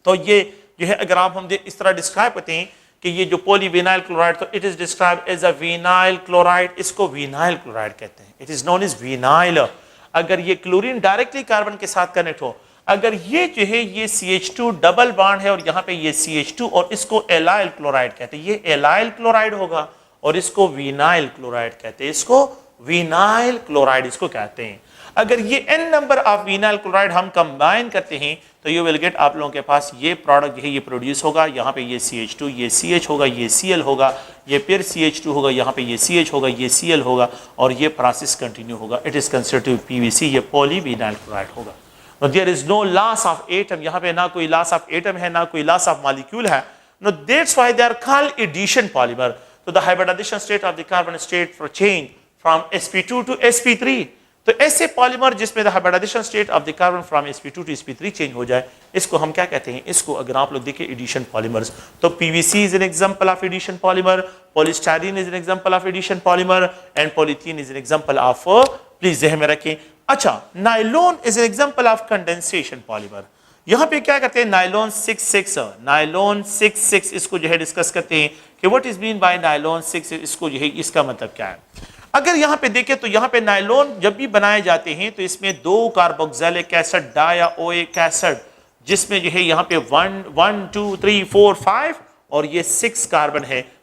S1: تو یہ جو ہے اگر آپ ہم اس طرح ڈسکرائب کرتے ہیں کہ یہ جو پولی وینائل کلورائڈ, تو it is describe as a vinyl chloride, اس کو وینائل کلورائڈ کہتے ہیں. It is known as vinyl. اگر یہ کلورین ڈائریکٹلی کاربن کے ساتھ کنیکٹ ہو, اگر یہ جو ہے یہ CH2 ڈبل بانڈ ہے اور یہاں پہ یہ CH2, اور اس کو ایلائل کلورائڈ کہتے ہیں, یہ ایلائل کلورائڈ ہوگا اور اس کو وینائل کلورائڈ کہتے ہیں, اس کو وینائل کلورائڈ اس کو کہتے ہیں. اگر یہ n number of vinyl chloride ہم کمبائن کرتے ہیں تو یہ ول گیٹ آپ لوگوں کے پاس یہ پروڈکٹ جو ہے یہ پروڈیوس ہوگا. یہاں پہ یہ CH2, یہ CH ہوگا, یہ Cl ہوگا, یہ پھر CH2 ہوگا, یہاں پہ یہ CH ہوگا, یہ Cl ہوگا, اور یہ پروسیس کنٹینیو ہوگا. اٹ از کنسیڈرڈ PVC, یہ پولی وینائل کلورائڈ ہوگا. There is no loss of atom, یہاں پہ نہ کوئی loss of atom ہے, نہ کوئی loss of molecule ہے. No, that's why they are called addition polymer. So the hybridization state of the carbon state for change from sp2 to sp3. تو ایسے پالیمر جس میں the hybridization state of the carbon from sp2 to sp3 change ہو جائے, اس کو ہم کیا کہتے ہیں, اس کو اگر آپ لوگ دیکھیں ایڈیشن پالیمرز. تو PVC is an example of addition polymer, polystyrene is an example of addition polymer, and polyethylene is an example of, please ذہن میں رکھیں. اچھا nylon is an example of condensation polymer. یہاں پہ کیا کرتے ہیں نائلون 66 اس کو جو ہے ڈسکس کرتے ہیں کہ what is mean by nylon 6, اس کو جو ہے اس کا مطلب کیا ہے. اگر یہاں پہ دیکھیں تو یہاں پہ نائلون جب بھی بنائے جاتے ہیں تو اس میں 2 کاربوکسیلک ایسڈ ڈائی اوئک ایسڈ, جس میں جو ہے یہاں پہ 1 2 3 4 5 اور یہ 6 کاربن ہے,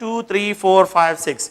S1: 2 3 4 5 6,